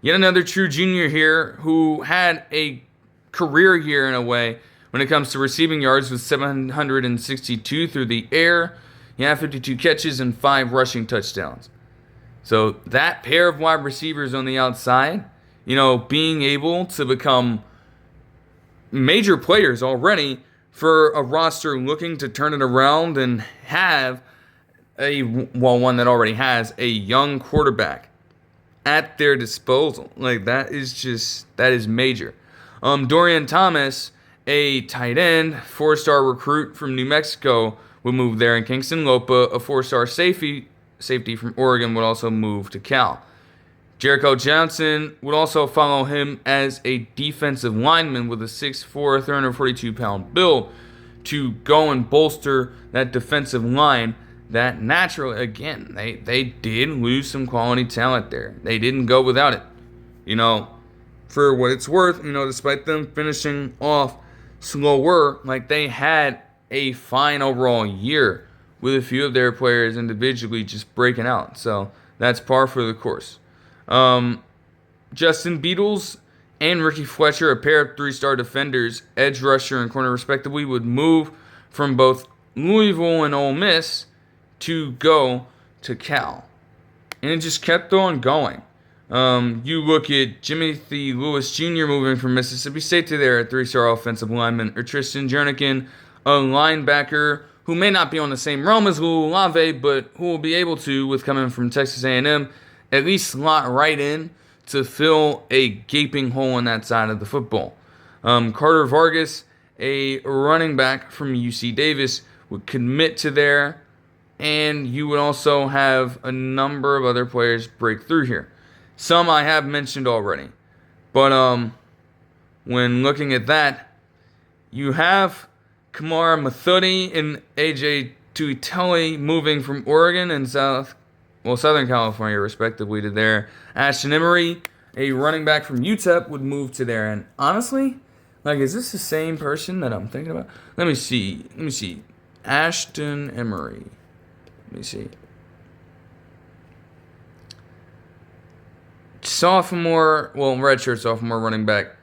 [SPEAKER 1] Yet another true junior here who had a career year in a way when it comes to receiving yards with 762 through the air. He had 52 catches and 5 rushing touchdowns. So that pair of wide receivers on the outside, being able to become major players already for a roster looking to turn it around and have one that already has a young quarterback at their disposal. That is major. Dorian Thomas, a tight end, 4-star recruit from New Mexico, would move there, and Kingston Lopa, a 4-star safety from Oregon, would also move to Cal. Jericho Johnson would also follow him as a defensive lineman with a 6'4", 342-pound build to go and bolster that defensive line that naturally, again, they did lose some quality talent there. They didn't go without it. For what it's worth, despite them finishing off slower, they had a fine overall year with a few of their players individually just breaking out. So that's par for the course. Justin Beatles and Ricky Fletcher, a pair of 3-star defenders, edge rusher and corner respectively, would move from both Louisville and Ole Miss to go to Cal. And it just kept on going. You look at Jimothy Lewis Jr. moving from Mississippi State to there, a 3-star offensive lineman, or Tristan Jernigan, a linebacker who may not be on the same realm as Lou Olave, but who will be able to, with coming from Texas A&M, at least slot right in to fill a gaping hole on that side of the football. Carter Vargas, a running back from UC Davis, would commit to there, and you would also have a number of other players break through here. Some I have mentioned already, but when looking at that, you have Kamara Mathudi and AJ Tuitele moving from Oregon and Southern California, respectively, to there. Ashton Emery, a running back from UTEP, would move to there. And honestly, is this the same person that I'm thinking about? Let me see. Ashton Emery. Let me see. Redshirt sophomore running back.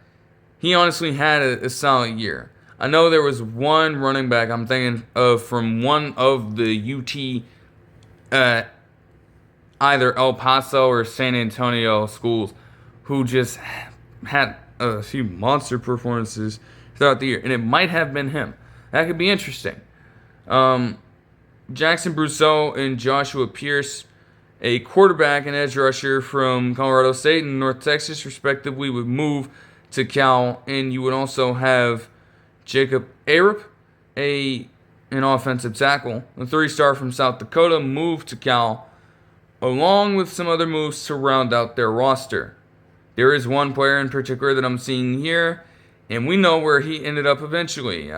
[SPEAKER 1] He honestly had a solid year. I know there was one running back I'm thinking of from one of the UT, either El Paso or San Antonio schools, who just had a few monster performances throughout the year. And it might have been him. That could be interesting. Jackson Brousseau and Joshua Pierce, a quarterback and edge rusher from Colorado State and North Texas, respectively, would move to Cal. And you would also have Jacob Arup, an offensive tackle, a 3-star from South Dakota, moved to Cal, along with some other moves to round out their roster. There is one player in particular that I'm seeing here, and we know where he ended up eventually.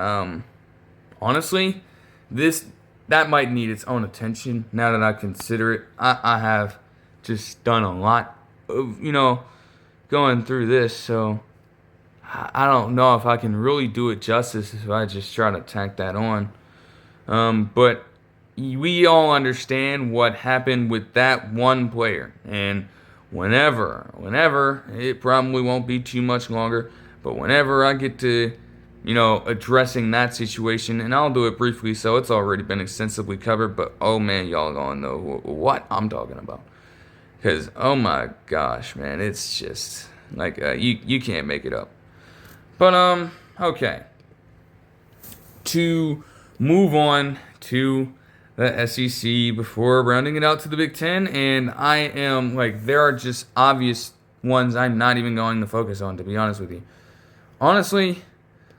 [SPEAKER 1] Honestly, that might need its own attention now that I consider it. I have just done a lot of, going through this, so I don't know if I can really do it justice if I just try to tack that on. But we all understand what happened with that one player. And whenever, it probably won't be too much longer, but whenever I get to, addressing that situation, and I'll do it briefly, so it's already been extensively covered, but oh man, y'all gonna know what I'm talking about. Because, oh my gosh, man, it's just, you can't make it up. But, okay. To move on to the SEC before rounding it out to the Big Ten, and I am, there are just obvious ones I'm not even going to focus on, to be honest with you. Honestly,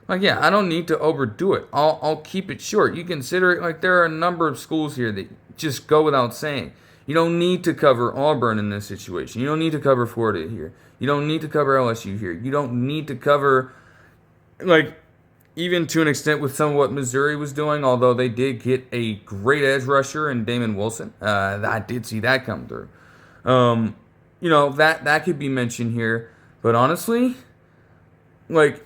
[SPEAKER 1] I don't need to overdo it. I'll keep it short. You consider it there are a number of schools here that just go without saying. You don't need to cover Auburn in this situation. You don't need to cover Florida here. You don't need to cover LSU here. You don't need to cover, even to an extent with some of what Missouri was doing, although they did get a great edge rusher in Damon Wilson. I did see that come through. That could be mentioned here. But honestly, like,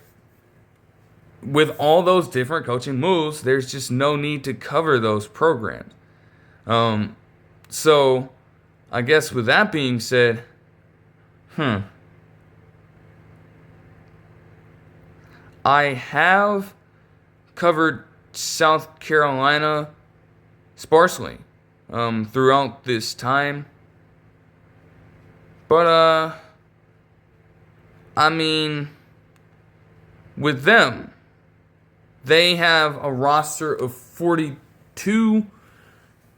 [SPEAKER 1] with all those different coaching moves, there's just no need to cover those programs. So, I guess with that being said, I have covered South Carolina sparsely throughout this time. But, I mean, with them, they have a roster of 42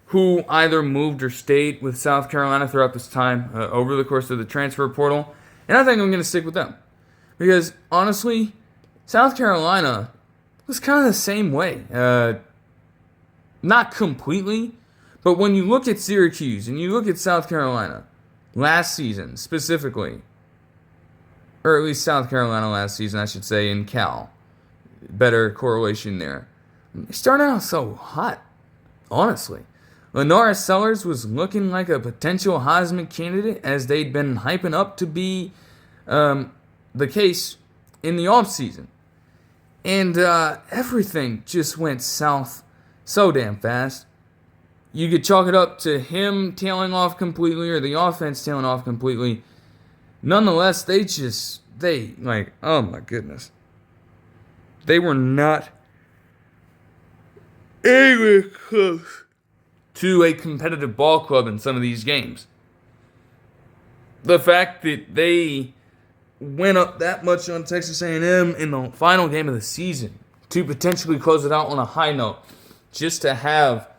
[SPEAKER 1] who either moved or stayed with South Carolina throughout this time over the course of the transfer portal. And I think I'm going to stick with them. Because, honestly, South Carolina was kind of the same way. Not completely, but when you look at Syracuse and you look at South Carolina last season specifically, or at least South Carolina last season, I should say, in Cal. Better correlation there. They started out so hot, honestly. Lenora Sellers was looking like a potential Heisman candidate as they'd been hyping up to be the case in the offseason. And everything just went south so damn fast. You could chalk it up to him tailing off completely or the offense tailing off completely. Nonetheless, oh my goodness. They were not anywhere close to a competitive ball club in some of these games. The fact that they went up that much on Texas A&M in the final game of the season to potentially close it out on a high note, just to have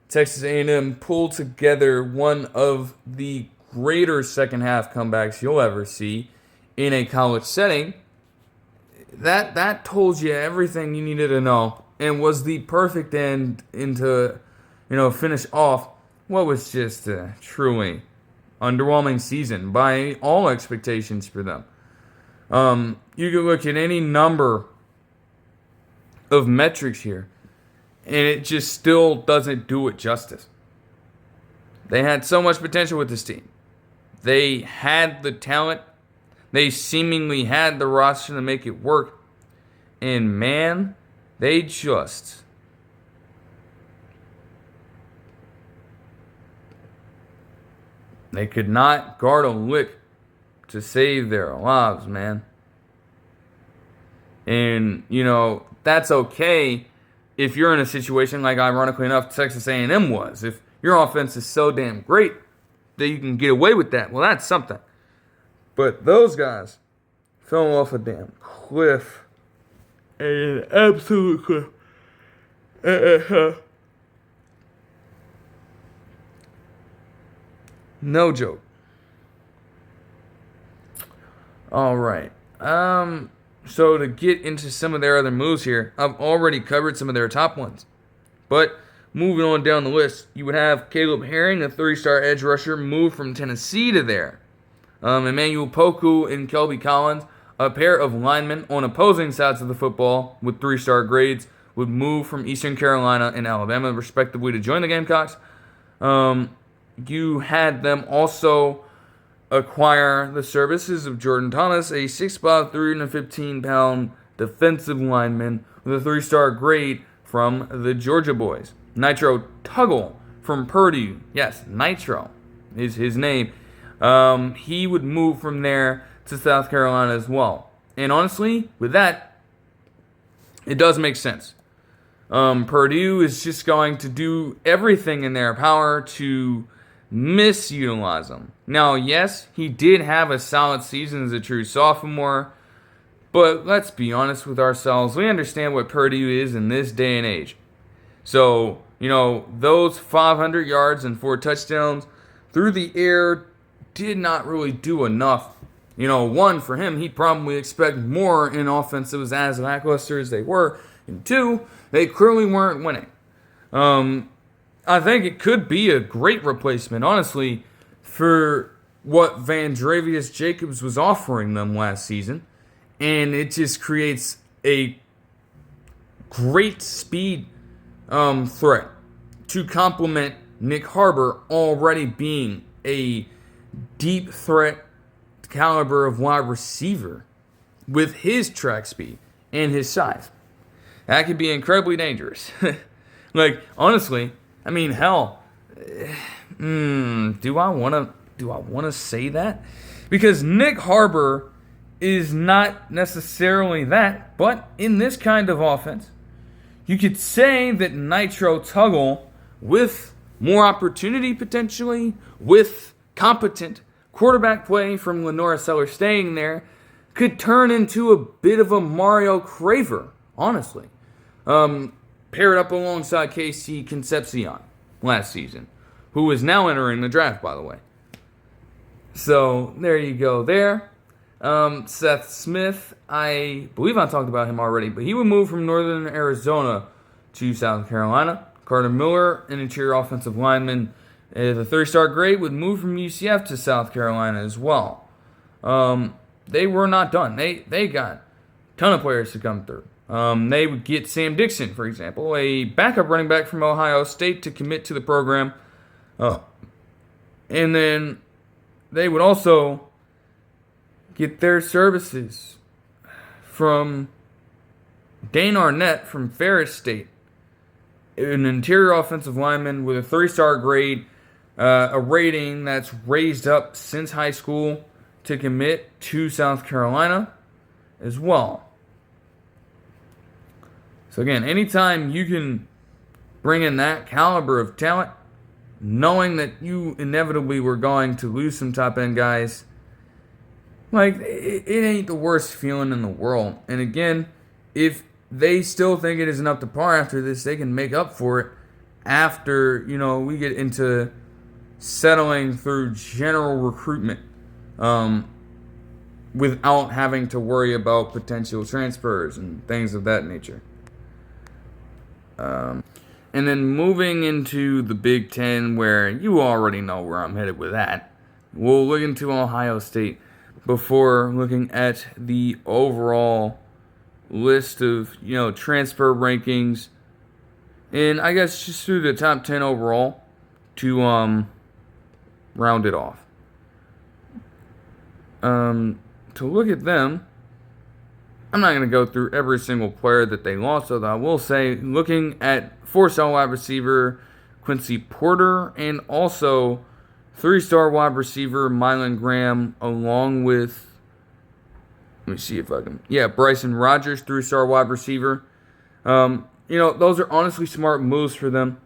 [SPEAKER 1] Texas A&M pull together one of the greater second half comebacks you'll ever see in a college setting, that told you everything you needed to know and was the perfect end into, finish off what was just a truly underwhelming season by all expectations for them. You can look at any number of metrics here, and it just still doesn't do it justice. They had so much potential with this team. They had the talent. They seemingly had the roster to make it work. And man, they could not guard a lick to save their lives, man. And, that's okay if you're in a situation like, ironically enough, Texas A&M was. If your offense is so damn great that you can get away with that, well, that's something. But those guys fell off a damn cliff. An absolute cliff. No joke. All right. So to get into some of their other moves here, I've already covered some of their top ones. But moving on down the list, you would have Caleb Herring, a 3-star edge rusher, moved from Tennessee to there. Emmanuel Poku and Kelby Collins, a pair of linemen on opposing sides of the football with 3-star grades, would move from Eastern Carolina and Alabama, respectively, to join the Gamecocks. You had them also acquire the services of Jordan Thomas, a 6'5", 315-pound defensive lineman with a 3-star grade from the Georgia boys. Nitro Tuggle from Purdue. Yes, Nitro is his name. He would move from there to South Carolina as well. And honestly, with that, it does make sense. Purdue is just going to do everything in their power to misutilize him. Now, yes, he did have a solid season as a true sophomore, but let's be honest with ourselves. We understand what Purdue is in this day and age. So, those 500 yards and 4 touchdowns through the air did not really do enough. One, for him, he'd probably expect more in offensives as lackluster as they were. And 2, they clearly weren't winning. I think it could be a great replacement, honestly, for what Vandrevius Jacobs was offering them last season. And it just creates a great speed threat to complement Nick Harbor already being a deep threat caliber of wide receiver with his track speed and his size. That could be incredibly dangerous. Like, honestly, I mean, hell, do I want to say that? Because Nick Harbor is not necessarily that, but in this kind of offense, you could say that Nitro Tuggle, with more opportunity potentially, with competent quarterback play from Lenora Sellers staying there, could turn into a bit of a Mario Craver, honestly. Paired up alongside Casey Concepcion last season, who is now entering the draft, by the way. So, there you go there. Seth Smith, I believe I talked about him already, but he would move from Northern Arizona to South Carolina. Carter Miller, an interior offensive lineman, the 3-star grade, would move from UCF to South Carolina as well. They were not done. They got a ton of players to come through. They would get Sam Dixon, for example, a backup running back from Ohio State, to commit to the program. And then they would also get their services from Dane Arnett from Ferris State, an interior offensive lineman with a 3-star grade, a rating that's raised up since high school, to commit to South Carolina as well. So again, anytime you can bring in that caliber of talent, knowing that you inevitably were going to lose some top-end guys, like, it ain't the worst feeling in the world. And again, if they still think it isn't up to par after this, they can make up for it after, we get into settling through general recruitment, without having to worry about potential transfers and things of that nature. And then moving into the Big Ten, where you already know where I'm headed with that. We'll look into Ohio State before looking at the overall list of, transfer rankings. And I guess just through the top 10 overall to round it off. To look at them, I'm not going to go through every single player that they lost, although I will say, looking at 4-star wide receiver Quincy Porter, and also 3-star wide receiver Mylan Graham, along with, let me see if I can, Bryson Rogers, 3-star wide receiver. Those are honestly smart moves for them.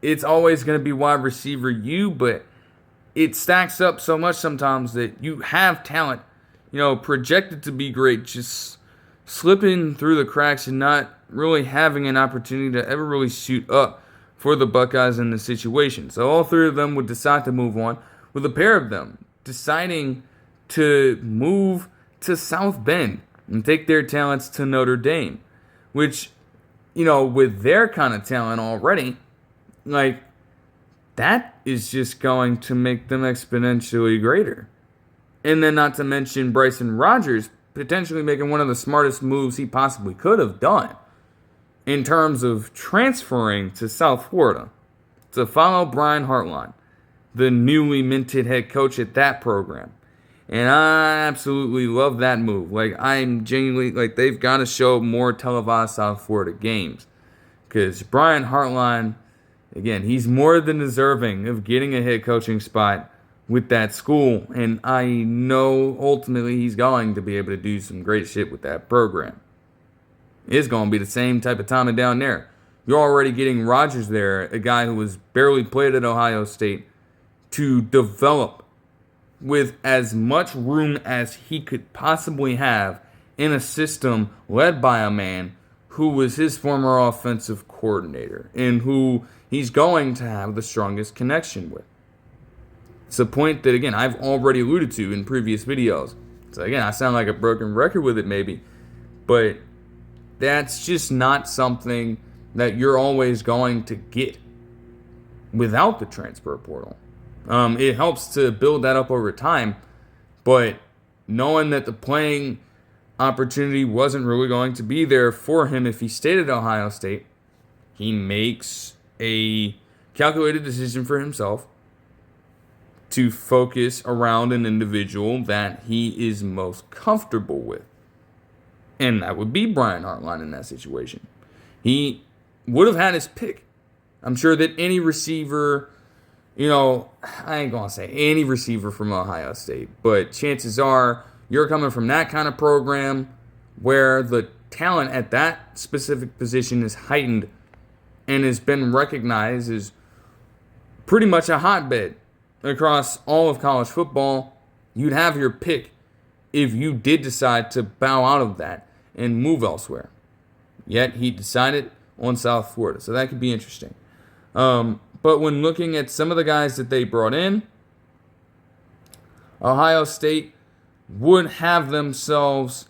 [SPEAKER 1] It's always going to be wide receiver but it stacks up so much sometimes that you have talent, projected to be great, just slipping through the cracks and not really having an opportunity to ever really suit up for the Buckeyes in this situation. So all three of them would decide to move on, with a pair of them deciding to move to South Bend and take their talents to Notre Dame, which, with their kind of talent already, that is just going to make them exponentially greater. And then not to mention Bryson Rogers potentially making one of the smartest moves he possibly could have done in terms of transferring to South Florida to follow Brian Hartline, the newly minted head coach at that program. And I absolutely love that move. I'm genuinely, they've got to show more televised South Florida games. Because Brian Hartline, again, he's more than deserving of getting a head coaching spot with that school. And I know ultimately he's going to be able to do some great shit with that program. It's going to be the same type of timing down there. You're already getting Rogers there, a guy who was barely played at Ohio State, to develop with as much room as he could possibly have in a system led by a man who was his former offensive coordinator and who he's going to have the strongest connection with. It's a point that, again, I've already alluded to in previous videos. So, again, I sound like a broken record with it maybe, but that's just not something that you're always going to get without the transfer portal. It helps to build that up over time, but knowing that the playing opportunity wasn't really going to be there for him if he stayed at Ohio State, he makes a calculated decision for himself to focus around an individual that he is most comfortable with. And that would be Brian Hartline in that situation. He would have had his pick. I'm sure that any receiver, I ain't going to say any receiver from Ohio State, but chances are you're coming from that kind of program where the talent at that specific position is heightened and has been recognized as pretty much a hotbed across all of college football. You'd have your pick if you did decide to bow out of that and move elsewhere. Yet he decided on South Florida, so that could be interesting. But when looking at some of the guys that they brought in, Ohio State would have themselves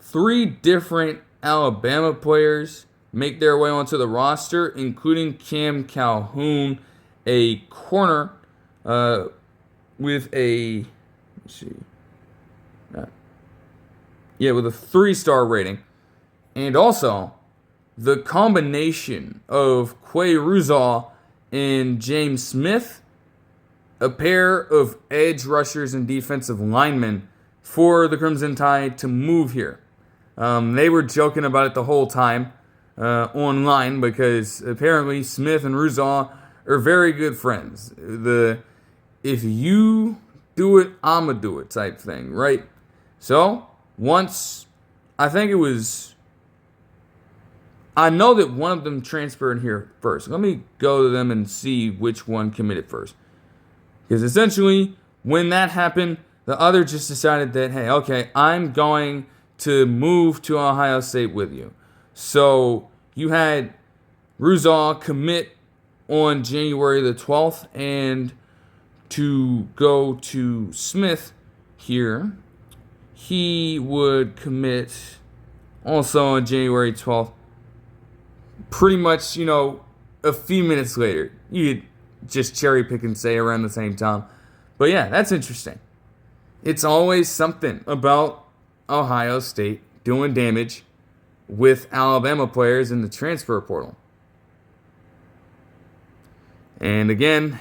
[SPEAKER 1] 3 different Alabama players make their way onto the roster, including Cam Calhoun, a corner with a, with a 3-star rating. And also, the combination of Quay Ruzal and James Smith, a pair of edge rushers and defensive linemen for the Crimson Tide to move here. They were joking about it the whole time online because apparently Smith and Ruzal are very good friends. If you do it, I'ma do it type thing, right? So, I know that one of them transferred here first. Let me go to them and see which one committed first. Because essentially, when that happened, the other just decided that, hey, okay, I'm going to move to Ohio State with you. So you had Ruzal commit on January the 12th, and to go to Smith here, he would commit also on January 12th. Pretty much, a few minutes later. You could just cherry pick and say around the same time. But yeah, that's interesting. It's always something about Ohio State doing damage with Alabama players in the transfer portal. And again,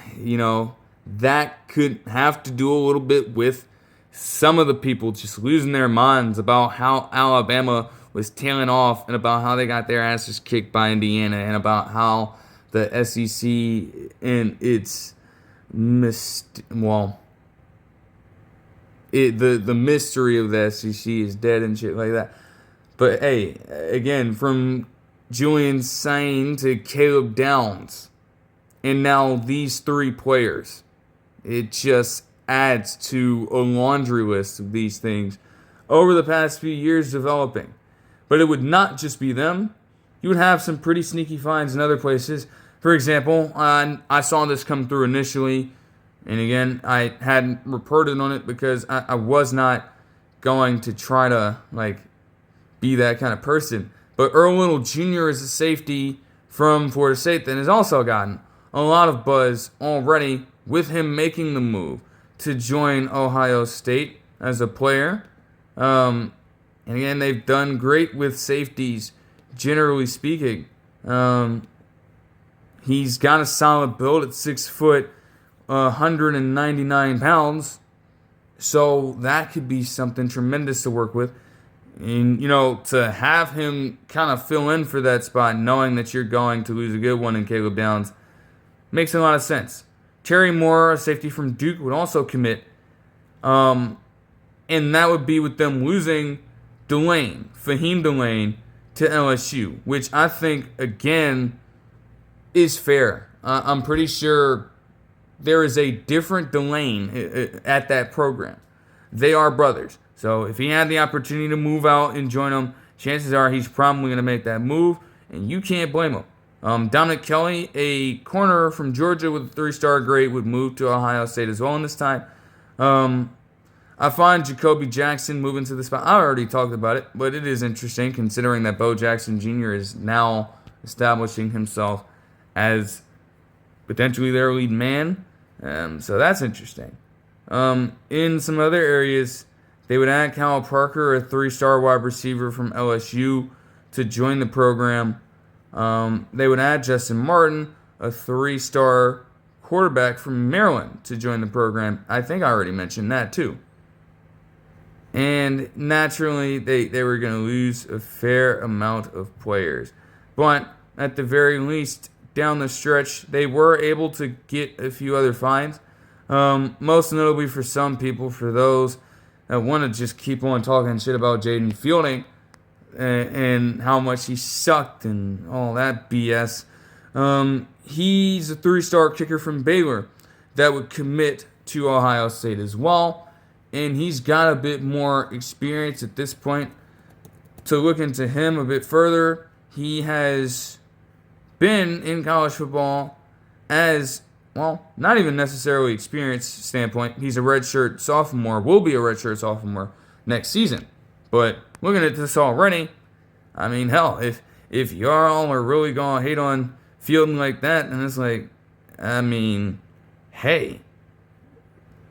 [SPEAKER 1] that could have to do a little bit with some of the people just losing their minds about how Alabama was tailing off and about how they got their asses kicked by Indiana and about how the SEC and its the mystery of the SEC is dead and shit like that. But hey, again, from Julian Sain to Caleb Downs, and now these 3 players, it just adds to a laundry list of these things over the past few years developing. But it would not just be them. You would have some pretty sneaky finds in other places. For example, I saw this come through initially, and again, I hadn't reported on it because I was not going to try to be that kind of person. But Earl Little Jr. is a safety from Florida State that has also gotten a lot of buzz already with him making the move to join Ohio State as a player. And again, they've done great with safeties, generally speaking. He's got a solid build at 6 foot, 199 pounds. So that could be something tremendous to work with. And, to have him kind of fill in for that spot, knowing that you're going to lose a good one in Caleb Downs, makes a lot of sense. Terry Moore, a safety from Duke, would also commit. And that would be with them losing Fahim Delane, to LSU, which I think, again, is fair. I'm pretty sure there is a different Delane at that program. They are brothers. So if he had the opportunity to move out and join them, chances are he's probably going to make that move, and you can't blame him. Dominic Kelly, a corner from Georgia with a 3-star grade, would move to Ohio State as well in this time. I find Jacoby Jackson moving to the spot. I already talked about it, but it is interesting considering that Bo Jackson Jr. is now establishing himself as potentially their lead man. So that's interesting. In some other areas, they would add Cal Parker, a 3-star wide receiver from LSU, to join the program. They would add Justin Martin, a 3-star quarterback from Maryland to join the program. I think I already mentioned that too. And naturally, they were going to lose a fair amount of players. But at the very least, down the stretch, they were able to get a few other finds. Most notably for some people, for those that want to just keep on talking shit about Jaden Fielding and how much he sucked and all that BS. He's a 3-star kicker from Baylor that would commit to Ohio State as well. And he's got a bit more experience at this point. To look into him a bit further, he has been in college football as, well, not even necessarily experienced standpoint. He's a redshirt sophomore, will be a redshirt sophomore next season. But looking at this already, I mean, hell, if y'all are really going to hate on Fielding like that, then it's like, I mean, hey,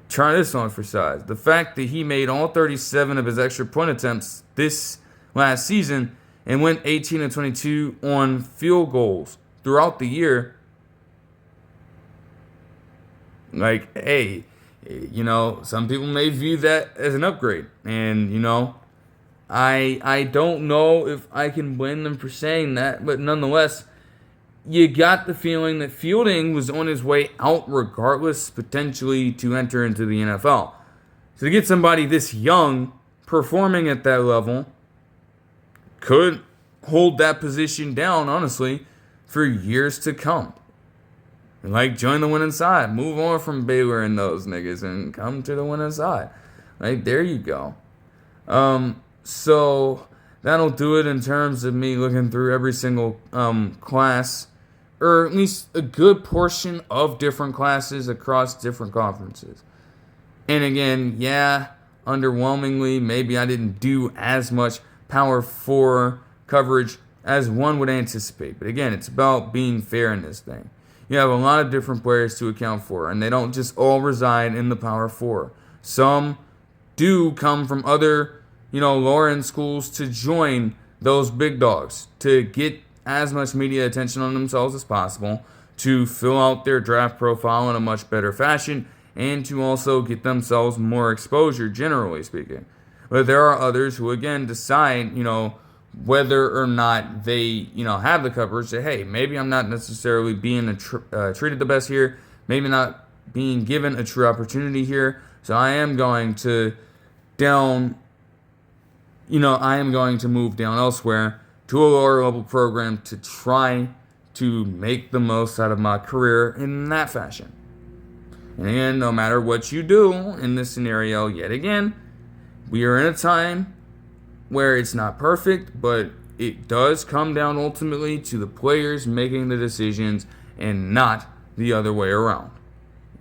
[SPEAKER 1] try this on for size. The fact that he made all 37 of his extra point attempts this last season and went 18 of 22 on field goals throughout the year. Like, hey, you know, some people may view that as an upgrade. And, you know, I don't know if I can blame them for saying that, but nonetheless, you got the feeling that Fielding was on his way out regardless, potentially to enter into the NFL. So to get somebody this young performing at that level could hold that position down, honestly, for years to come. Like, join the winning side. Move on from Baylor and those niggas and come to the winning side. Like, there you go. So that'll do it in terms of me looking through every single class, or at least a good portion of different classes across different conferences. And again, yeah, underwhelmingly, maybe I didn't do as much Power 4 coverage as one would anticipate. But again, it's about being fair in this thing. You have a lot of different players to account for, and they don't just all reside in the Power 4. Some do come from other, lower-end schools to join those big dogs, to get as much media attention on themselves as possible, to fill out their draft profile in a much better fashion, and to also get themselves more exposure, generally speaking. But there are others who, again, decide, whether or not they, have the coverage, say, hey, maybe I'm not necessarily being treated the best here, maybe not being given a true opportunity here, so I am going to move down elsewhere to a lower level program to try to make the most out of my career in that fashion. And again, no matter what you do in this scenario, yet again, we are in a time where it's not perfect, but it does come down ultimately to the players making the decisions and not the other way around.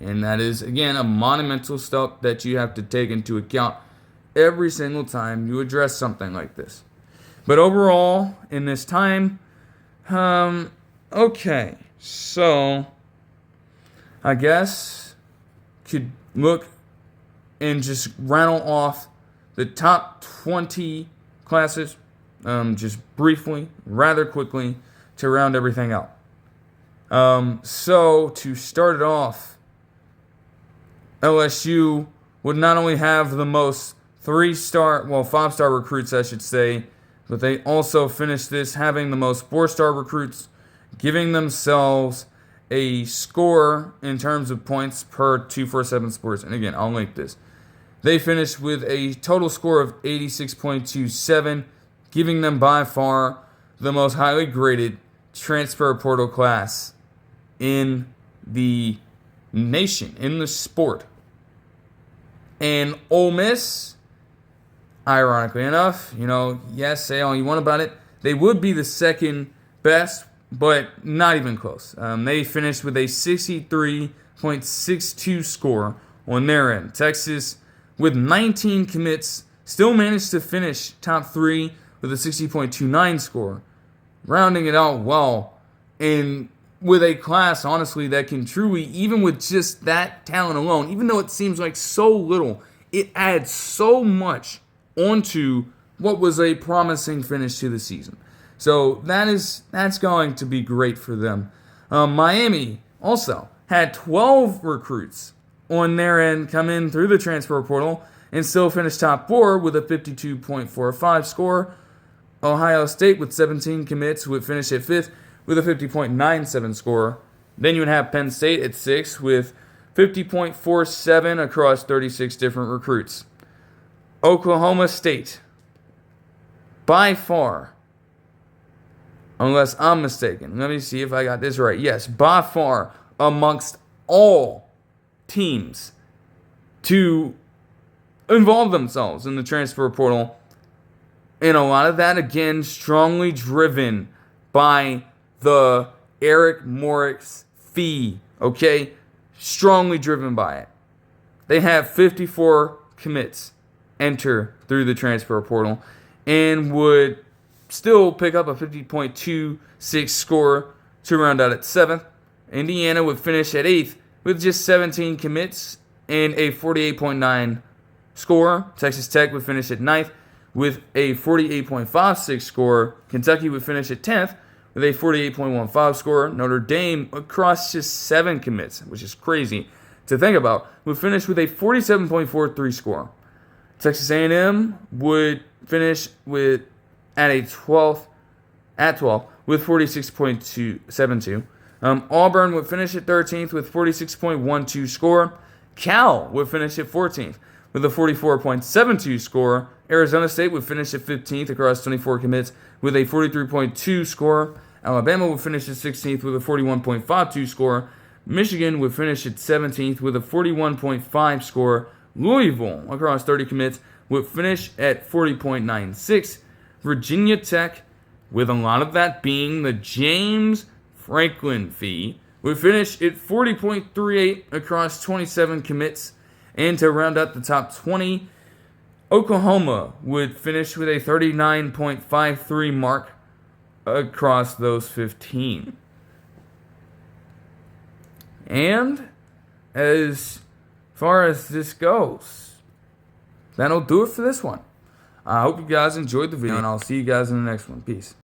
[SPEAKER 1] And that is, again, a monumental step that you have to take into account every single time you address something like this. But overall, in this time, okay, so I guess could look and just rattle off the top 20 classes, just briefly, rather quickly, to round everything out. So to start it off, LSU would not only have the most 5-star recruits, I should say, but they also finished this having the most 4-star recruits, giving themselves a score in terms of points per 247 Sports. And again, I'll link this. They finished with a total score of 86.27, giving them by far the most highly graded transfer portal class in the nation, in the sport. And Ole Miss, ironically enough, yes, say all you want about it, they would be the second best, but not even close. They finished with a 63.62 score on their end. Texas, with 19 commits, still managed to finish top 3 with a 60.29 score, rounding it out well, and with a class, honestly, that can truly, even with just that talent alone, even though it seems like so little, it adds so much onto what was a promising finish to the season. So that's going to be great for them. Miami also had 12 recruits on their end come in through the transfer portal and still finished top 4 with a 52.45 score. Ohio State with 17 commits would finish at 5th with a 50.97 score. Then you would have Penn State at 6 with 50.47 across 36 different recruits. Oklahoma State, by far, unless I'm mistaken, let me see if I got this right. Yes, by far, amongst all teams to involve themselves in the transfer portal, and a lot of that, again, strongly driven by the Eric Morris fee, okay? Strongly driven by it. They have 54 commits enter through the transfer portal and would still pick up a 50.26 score to round out at 7th. Indiana would finish at 8th with just 17 commits and a 48.9 score. Texas Tech would finish at 9th with a 48.56 score. Kentucky would finish at 10th with a 48.15 score. Notre Dame, across just 7 commits, which is crazy to think about, would finish with a 47.43 score. Texas A&M would finish with at 12 with 46.272. Auburn would finish at 13th with 46.12 score. Cal would finish at 14th with a 44.72 score. Arizona State would finish at 15th across 24 commits with a 43.2 score. Alabama would finish at 16th with a 41.52 score. Michigan would finish at 17th with a 41.5 score. Louisville, across 30 commits, would finish at 40.96. Virginia Tech, with a lot of that being the James Franklin fee, would finish at 40.38 across 27 commits. And to round out the top 20, Oklahoma would finish with a 39.53 mark across those 15. And as far as this goes, that'll do it for this one. I hope you guys enjoyed the video, and I'll see you guys in the next one. Peace.